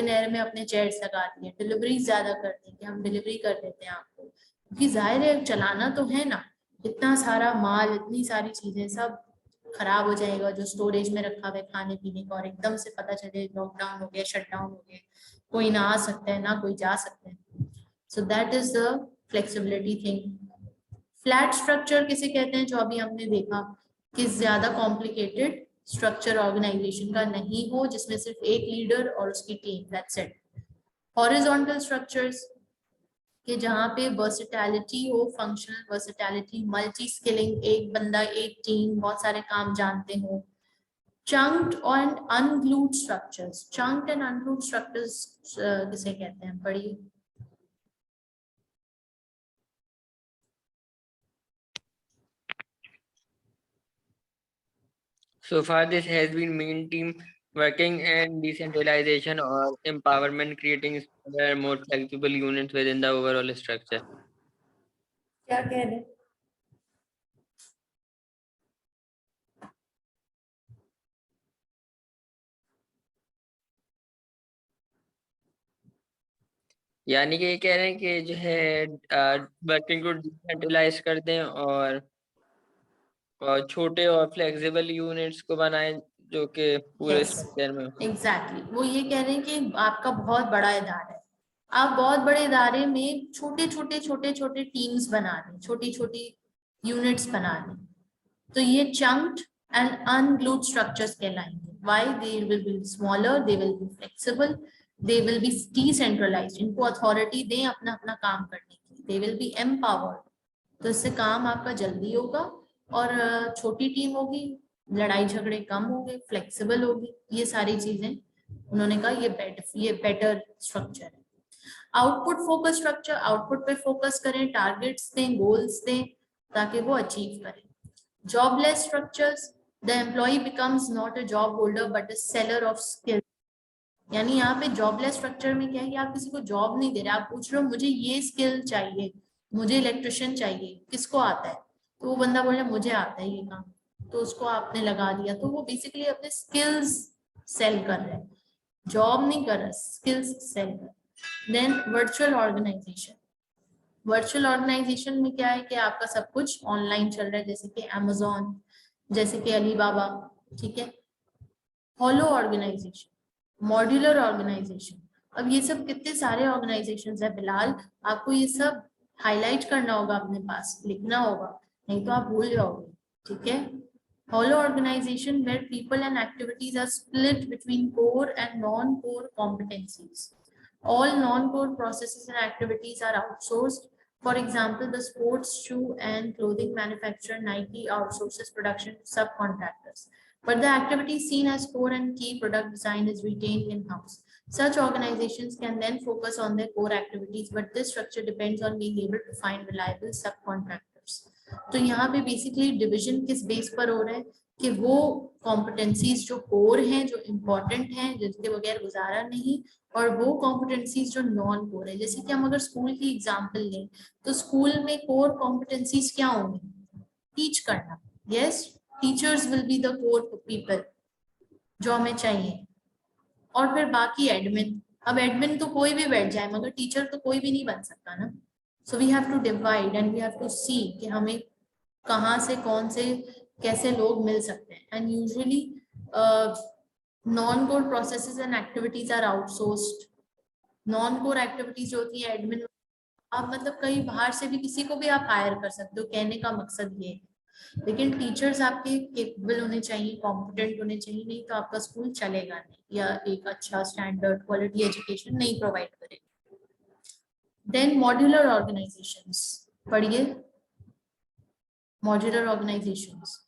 एयर में अपने चेयर्स लगा दिए, डिलीवरी ज्यादा कर दी कि हम डिलीवरी कर देते हैं आपको, क्योंकि जाहिर है चलाना तो है ना, इतना सारा माल, इतनी सारी चीजें, सब खराब हो जाएगा जो स्टोरेज में रखा हुआ है खाने पीने का, और एकदम से पता चले लॉकडाउन हो गया, शटडाउन हो गया, कोई ना आ सकता है ना कोई जा सकता है। So that is the flexibility thing. Flat structure किसे कहते हैं, जो अभी हमने देखा कि ज्यादा कॉम्प्लिकेटेड स्ट्रक्चर ऑर्गेनाइजेशन का नहीं हो, जिसमें सिर्फ एक लीडर और उसकी team, that's it. Horizontal structures कि जहाँ पे वर्सिटैलिटी हो, फंक्शनल वर्सिटैलिटी, मल्टी स्किलिंग, एक बंदा एक टीम बहुत सारे काम जानते हो। chunked and unglued structures. Chunked and unglued structures किसे कहते हैं, पढ़िए. So far, this has been main team working and decentralization or empowerment, creating smaller, more flexible units within the overall structure. क्या कह रहे हैं? यानी कि ये कह रहे हैं कि जो है वर्किंग को डिसेंट्रलाइज कर दें और छोटे और फ्लेक्सिबल यूनिट्स को बनाएं जो कि पूरे Yes. स्ट्रक्चर में हो। एग्जैक्टली वो ये कह रहे हैं कि आपका बहुत बड़ा इदारा है, आप बहुत बड़े इदारे में छोटे छोटे टीम्स बना रहे हैं, छोटी छोटी यूनिट्स बना रहे हैं, तो ये चंक्ड एंड अनग्लूड स्ट्रक्चर्स कहलाएंगे. Why? They will be smaller, they will be flexible, they will be decentralised. इनको अथॉरिटी दें अपना अपना काम करने की. दे विल बी एम्पावर्ड, तो इससे काम आपका जल्दी होगा और छोटी टीम होगी, लड़ाई झगड़े कम होंगे, फ्लेक्सिबल होगी. ये सारी चीजें उन्होंने कहा ये बेटर स्ट्रक्चर है. आउटपुट फोकस स्ट्रक्चर, आउटपुट पे फोकस करें, टारगेट्स दें, गोल्स दें ताकि वो अचीव करें. Jobless structures, the employee becomes not a job holder but a seller of skill. यानी यहाँ पे जॉबलेस स्ट्रक्चर में क्या है कि आप किसी को जॉब नहीं दे रहे, आप पूछ रहे हो मुझे ये स्किल चाहिए, मुझे इलेक्ट्रिशियन चाहिए, किसको आता है, तो वो बंदा बोले मुझे आता है ये काम, तो उसको आपने लगा दिया, तो वो बेसिकली अपने स्किल्स सेल कर रहे हैं, जॉब नहीं कर रहा, स्किल्स सेल कर. Then virtual organisation, virtual organisation में क्या है कि आपका सब कुछ ऑनलाइन चल रहा है, जैसे कि अमेजोन, जैसे कि अलीबाबा, ठीक है. Hollow organisation, modular organisation. अब ये सब कितने सारे ऑर्गेनाइजेशंस है बिलाल, आपको ये सब हाईलाइट करना होगा, अपने पास लिखना होगा, नहीं तो आप भूल जाओगे, ठीक है. Hollow organization where people and activities are split between core and non-core competencies. All non-core processes and activities are outsourced. For example, the sports shoe and clothing manufacturer Nike outsources production to subcontractors, but the activity seen as core and key product design is retained in-house. Such organizations can then focus on their core activities, but this structure depends on being able to find reliable subcontractors. तो यहाँ पे basically division किस base पर हो रहा है कि वो कॉम्पिटेंसीज जो कोर हैं, जो इम्पोर्टेंट हैं, जिनके बगैर गुजारा नहीं, और वो कॉम्पिटेंसीज जो नॉन कोर है. जैसे कि हम अगर स्कूल की एग्जांपल लें तो स्कूल में कोर कॉम्पिटेंसीज क्या होंगी? टीच करना. Yes, teachers will be the core people जो हमें चाहिए. और फिर बाकी एडमिन, अब एडमिन तो कोई भी बैठ जाए मगर टीचर तो कोई भी नहीं बन सकता ना. So we have to divide and we have to see कि हमें कहाँ से कौन से कैसे लोग मिल सकते हैं. And usually non core processes and activities are outsourced. Non core activities जो होती है एडमिन, आप मतलब कहीं बाहर से भी किसी को भी आप हायर कर सकते हो, कहने का मकसद ये है. लेकिन टीचर्स आपके केपेबल होने चाहिए, कॉम्पिटेंट होने चाहिए, नहीं तो आपका स्कूल चलेगा नहीं या एक अच्छा स्टैंडर्ड क्वालिटी एजुकेशन नहीं प्रोवाइड करेगा. देन मॉड्यूलर ऑर्गेनाइजेशंस, पढ़िए modular organisations.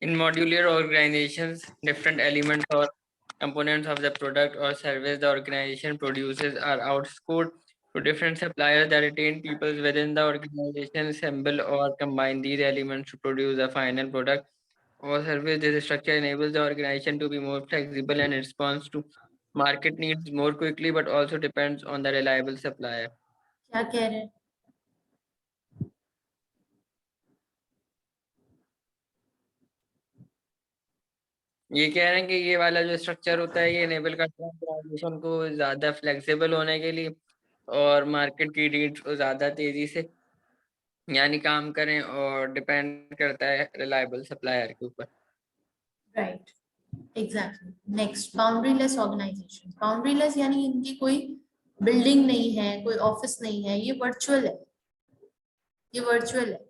In modular organizations, different elements or components of the product or service the organization produces are outsourced to different suppliers that retain people within the organization, assemble or combine these elements to produce a final product or service. This structure enables the organization to be more flexible and responds to market needs more quickly, but also depends on the reliable supplier. क्या कह रहे हैं? ये कह रहे हैं कि ये वाला जो स्ट्रक्चर होता है ये इनेबल करता है ऑर्गेनाइजेशन को ज़्यादा फ्लेक्सिबल होने के लिए और मार्केट की नीड्स को ज़्यादा तेज़ी से यानी काम करें, और डिपेंड करता है रिलायबल सप्लायर के ऊपर. Right, exactly. Next, boundaryless organisation. Boundaryless यानी इनकी कोई बिल्डिंग नहीं है, कोई ऑफिस नहीं है, ये वर्चुअल है, ये वर्चुअल है.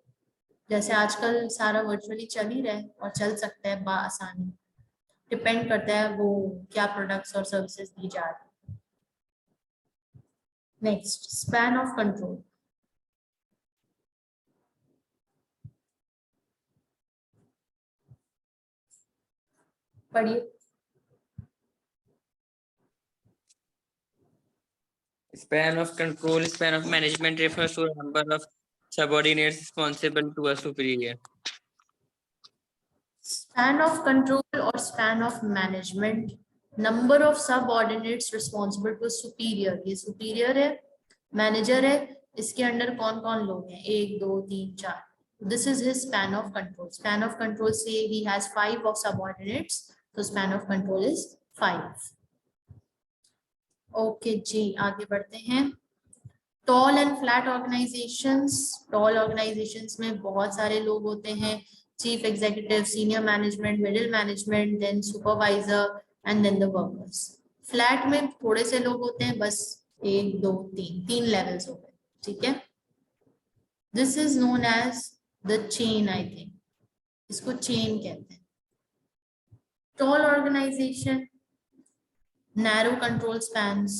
जैसे आजकल सारा वर्चुअली चल ही रहा है और चल सकता है आसानी. डिपेंड करता है वो क्या प्रोडक्ट्स और सर्विसेज दी जा रही है. Next, span of control. पढ़िए। Span of control, span of management refers to a number of subordinates responsible to a superior. Span of control or span of management, number of subordinates responsible to superior, ये superior है, manager है, इसके under कौन कौन लोग हैं, 1 2 3 4, this is his span of control. Span of control say he has 5 of subordinates, so span of control is 5. Okay जी, आगे बढ़ते हैं। Tall and flat organisations, tall organisations में बहुत सारे लोग होते हैं, chief executive, senior management, middle management, then supervisor and then the workers. Flat में थोड़े से लोग होते हैं, बस 1 2 3, 3 लेवल्स हो गए, ठीक है। This is known as the chain, I think इसको चेन कहते हैं। Tall organisation, narrow control spans,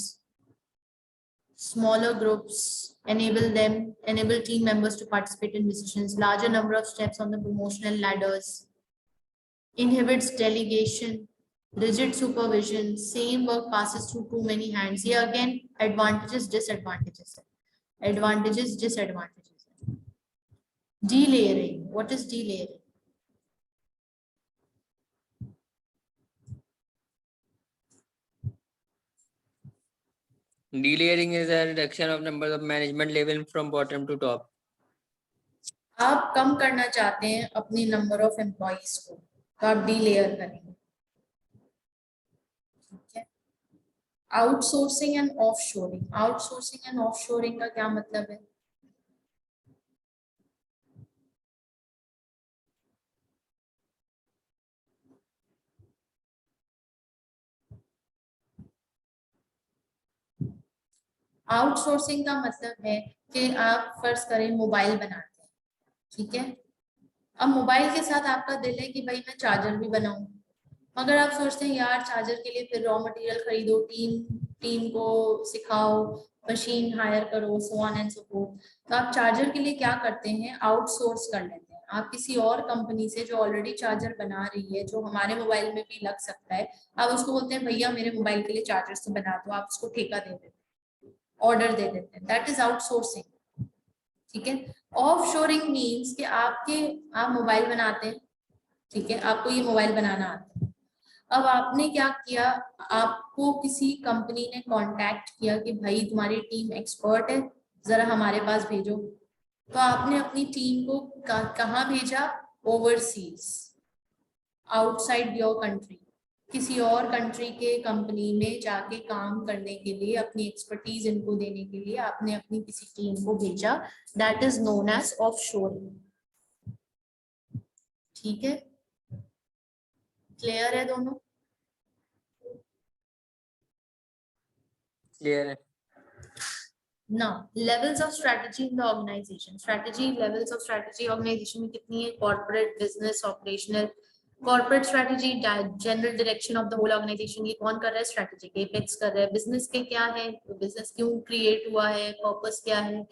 smaller groups, enable team members to participate in decisions, larger number of steps on the promotional ladders, inhibits delegation, rigid supervision, same work passes through too many hands. Here again, advantages, disadvantages. Advantages, disadvantages. Delayering, what is delayering? Delayering is a reduction of number of management level from bottom to top. आप कम करना चाहते हैं अपनी number of employees को, तो आप डीलेयर करेंगे, ठीक है। Outsourcing and offshoring, outsourcing and offshoring का क्या मतलब है? आउटसोर्सिंग का मतलब है कि आप फर्ज करें मोबाइल बनाते हैं, ठीक है। अब मोबाइल के साथ आपका दिल है कि भाई मैं चार्जर भी बनाऊं, मगर आप सोचते हैं यार चार्जर के लिए फिर रॉ मटेरियल खरीदो, टीम को सिखाओ, मशीन हायर करो, so on and so fourth. तो आप चार्जर के लिए क्या करते हैं, आउटसोर्स कर लेते हैं। आप किसी और कंपनी से जो ऑलरेडी चार्जर बना रही है, जो हमारे मोबाइल में भी लग सकता है, आप उसको बोलते हैं भैया मेरे मोबाइल के लिए चार्जर तो बना दो, आप उसको ठेका दे देते हैं, ऑर्डर दे देते हैं, दैट इज आउटसोर्सिंग, ठीक है। ऑफशोरिंग मींस कि आप मोबाइल बनाते हैं, ठीक है, आपको ये मोबाइल बनाना आता है। अब आपने क्या किया, आपको किसी कंपनी ने कांटेक्ट किया कि भाई तुम्हारी टीम एक्सपर्ट है, जरा हमारे पास भेजो। तो आपने अपनी टीम को कहाँ भेजा, ओवरसीज, आउटसाइड योर कंट्री, किसी और कंट्री के कंपनी में जाके काम करने के लिए, अपनी एक्सपर्टीज इनको देने के लिए आपने अपनी किसी टीम को भेजा, that is known as offshoring, ठीक है। क्लियर है दोनों? Clear है। Now, levels of strategy in the organization. Strategy, levels of strategy organization में कितनी है? Corporate, business, operational. Corporate strategy, general direction of the whole organization. ये कौन कर रहा है? Strategy, apex कर रहा है। Business के क्या है? Business क्यों create हुआ है? Purpose क्या है?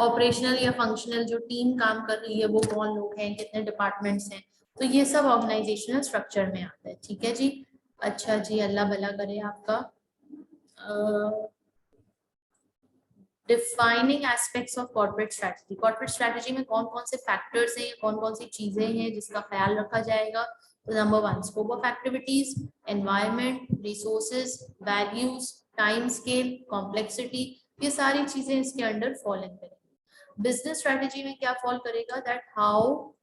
Operational या functional जो team काम कर रही है वो कौन लोग हैं? कितने departments हैं? तो ये सब organizational structure में आता है, ठीक है जी। अच्छा जी, अल्लाह भला करे आपका। Defining aspects of corporate strategy, corporate strategy में कौन कौन से फैक्टर्स हैं, कौन कौन सी चीजें हैं जिसका ख्याल रखा जाएगा। तो number 1, scope of activities, environment, resources, values, time scale, complexity, ये सारी चीजें इसके अंडर फॉल इन करेंगी। बिजनेस स्ट्रेटजी में क्या फॉल करेगा, that how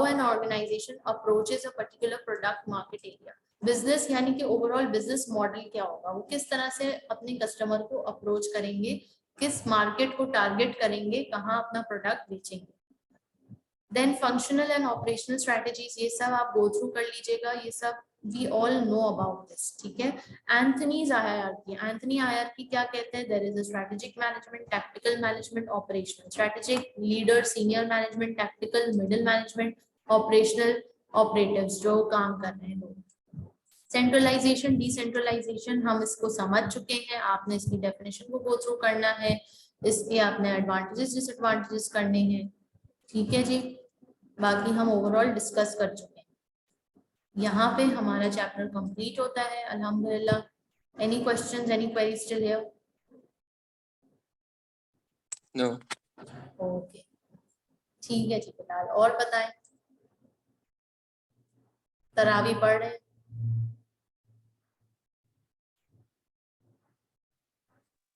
an organisation approaches a particular product market area. Business यानी कि ओवरऑल बिजनेस मॉडल क्या होगा, वो किस तरह से अपने कस्टमर को अप्रोच करेंगे, किस मार्केट को टारगेट करेंगे, कहाँ अपना प्रोडक्ट बेचेंगे। Then functional and operational strategies, ये सब आप गो थ्रू कर लीजिएगा, ये सब we all know about this, ठीक है। एंथनीज हायरार्की, एंथनी हायरार्की क्या कहते हैं, there is a strategic management, tactical management, operational. Strategic leader, senior management, tactical, middle management, operational, operatives जो काम कर रहे हैं लोग। सेंट्रलाइजेशन, डिसेंट्रलाइजेशन, हम इसको समझ चुके हैं, आपने इसकी डेफिनेशन को गो थ्रू करना है, इसके आपने एडवांटेजेस डिसएडवांटेजेस करने हैं, ठीक है जी। बाकी हम ओवरऑल डिस्कस कर चुके हैं। यहाँ पे हमारा चैप्टर कंप्लीट होता है अल्हम्दुलिल्लाह। Any questions, any queries still here? No. Okay, ठीक है जी। फिलहाल और बताएं, तरावी पढ़ रहे हैं?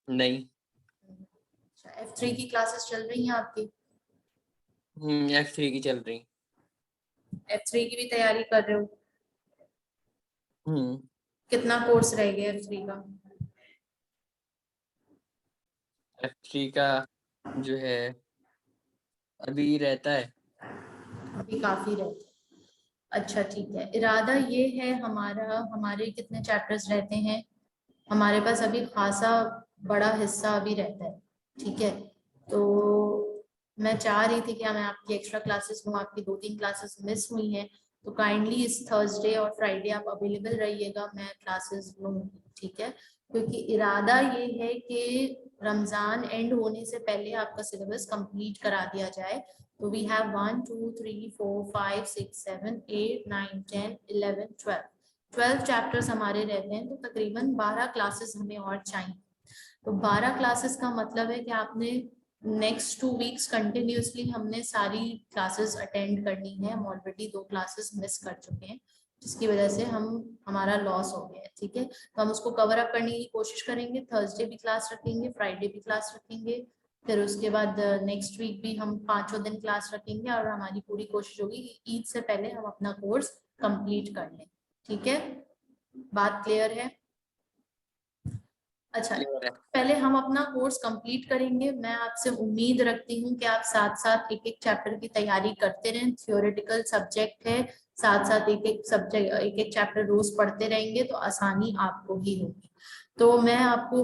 नहीं। F3 की क्लासेस चल रही हैं आपकी? F3 की चल रही। F3 की भी तैयारी कर रहे हो? कितना कोर्स रह गया F3 का? F3 का जो है अभी रहता है। अभी काफी रहते हैं। अच्छा ठीक है। इरादा ये है हमारा, हमारे कितने चैप्टर्स रहते हैं? हमारे पास अभी खासा बड़ा हिस्सा अभी रहता है, ठीक है। तो मैं चाह रही थी कि मैं आपकी एक्स्ट्रा क्लासेस लूँ, आपकी 2-3 क्लासेस मिस हुई हैं, तो काइंडली इस थर्सडे और फ्राइडे आप अवेलेबल रहिएगा, मैं क्लासेस लूँगी, ठीक है। क्योंकि इरादा ये है कि रमज़ान एंड होने से पहले आपका सिलेबस कंप्लीट करा दिया जाए। तो वी हैव 1 2 3 4 5 6 7 8 9 10 11 12 चैप्टर्स हमारे रहते हैं, तो तकरीबन 12 क्लासेस हमें और चाहिए। तो 12 क्लासेस का मतलब है कि आपने नेक्स्ट 2 वीक्स कंटिन्यूसली हमने सारी क्लासेस अटेंड करनी है। हम ऑलरेडी 2 क्लासेस मिस कर चुके हैं, जिसकी वजह से हमारा लॉस हो गया है, ठीक है। तो हम उसको कवर अप करने की कोशिश करेंगे। थर्सडे भी क्लास रखेंगे, फ्राइडे भी क्लास रखेंगे, फिर उसके बाद नेक्स्ट वीक भी हम 5 दिन क्लास रखेंगे, और हमारी पूरी कोशिश होगी कि ईद से पहले हम अपना कोर्स कंप्लीट कर लें, ठीक है। बात क्लियर है? अच्छा, पहले हम अपना कोर्स कंप्लीट करेंगे। मैं आपसे उम्मीद रखती हूँ कि आप साथ साथ एक एक चैप्टर की तैयारी करते रहें। थियोरेटिकल सब्जेक्ट है, साथ साथ एक एक सब्जेक्ट, एक एक चैप्टर रोज पढ़ते रहेंगे तो आसानी आपको ही होगी। तो मैं आपको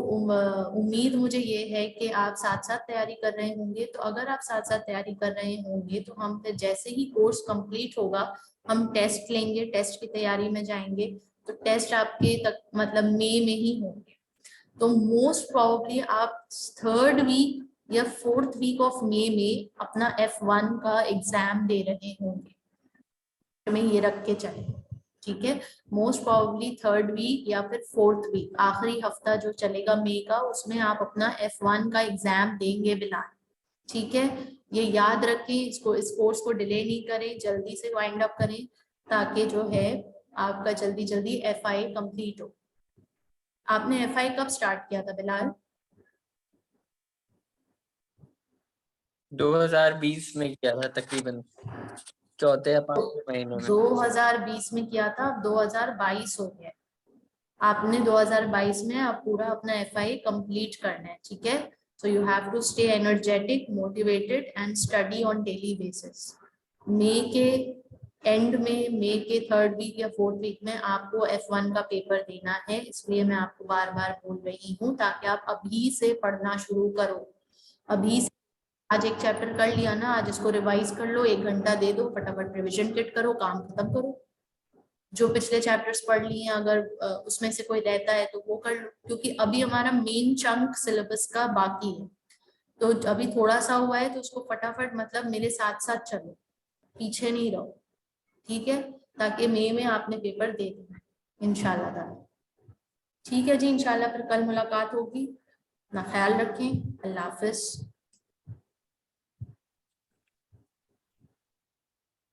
उम्मीद मुझे ये है कि आप साथ साथ तैयारी कर रहे होंगे। तो अगर आप साथ साथ तैयारी कर रहे होंगे तो हम फिर जैसे ही कोर्स कंप्लीट होगा हम टेस्ट लेंगे, टेस्ट की तैयारी में जाएंगे। तो टेस्ट आपके तक मतलब मई में ही होंगे। तो मोस्ट प्रोबेबली आप 3rd वीक या 4th वीक ऑफ मई में अपना F1 का एग्जाम दे रहे होंगे, में ये रख के चले, ठीक है। मोस्ट प्रोबेबली 3rd वीक या फिर 4th वीक, आखिरी हफ्ता जो चलेगा मई का, उसमें आप अपना F1 का एग्जाम देंगे बिलाल, ठीक है। ये याद रखें, इसको, इस कोर्स को डिले नहीं करें, जल्दी से वाइंड अप करें ताकि जो है आपका जल्दी जल्दी FI कंप्लीट हो। आपने FI कब स्टार्ट किया था बिलाल? 2020 में किया था, तकरीबन चौथे या 5वें महीने में। 2020 में किया था, अब 2022 हो गया। आपने 2022 में आप पूरा अपना FI कंप्लीट करना है, ठीक है। So you have to stay energetic, motivated and study on daily basis. मई के एंड में, मई के 3rd वीक या 4th वीक में आपको F1 का पेपर देना है, इसलिए मैं आपको बार बार बोल रही हूँ ताकि आप अभी से पढ़ना शुरू करो। अभी से, आज एक चैप्टर कर लिया ना, आज इसको रिवाइज कर लो, 1 घंटा दे दो, फटाफट रिविजन किट करो, काम खत्म करो। जो पिछले चैप्टर्स पढ़ लिए हैं अगर उसमें से कोई रहता है तो वो कर लो, क्योंकि अभी हमारा मेन चंक सिलेबस का बाकी है। तो अभी थोड़ा सा हुआ है तो उसको फटाफट, मतलब मेरे साथ साथ चलो, पीछे नहीं रहो, ठीक है, ताकि मई में आपने पेपर दे देना है इंशाल्लाह ताला। ठीक है जी, इंशाल्लाह फिर कल मुलाकात होगी। अपना ख्याल रखें। अल्लाह हाफिज।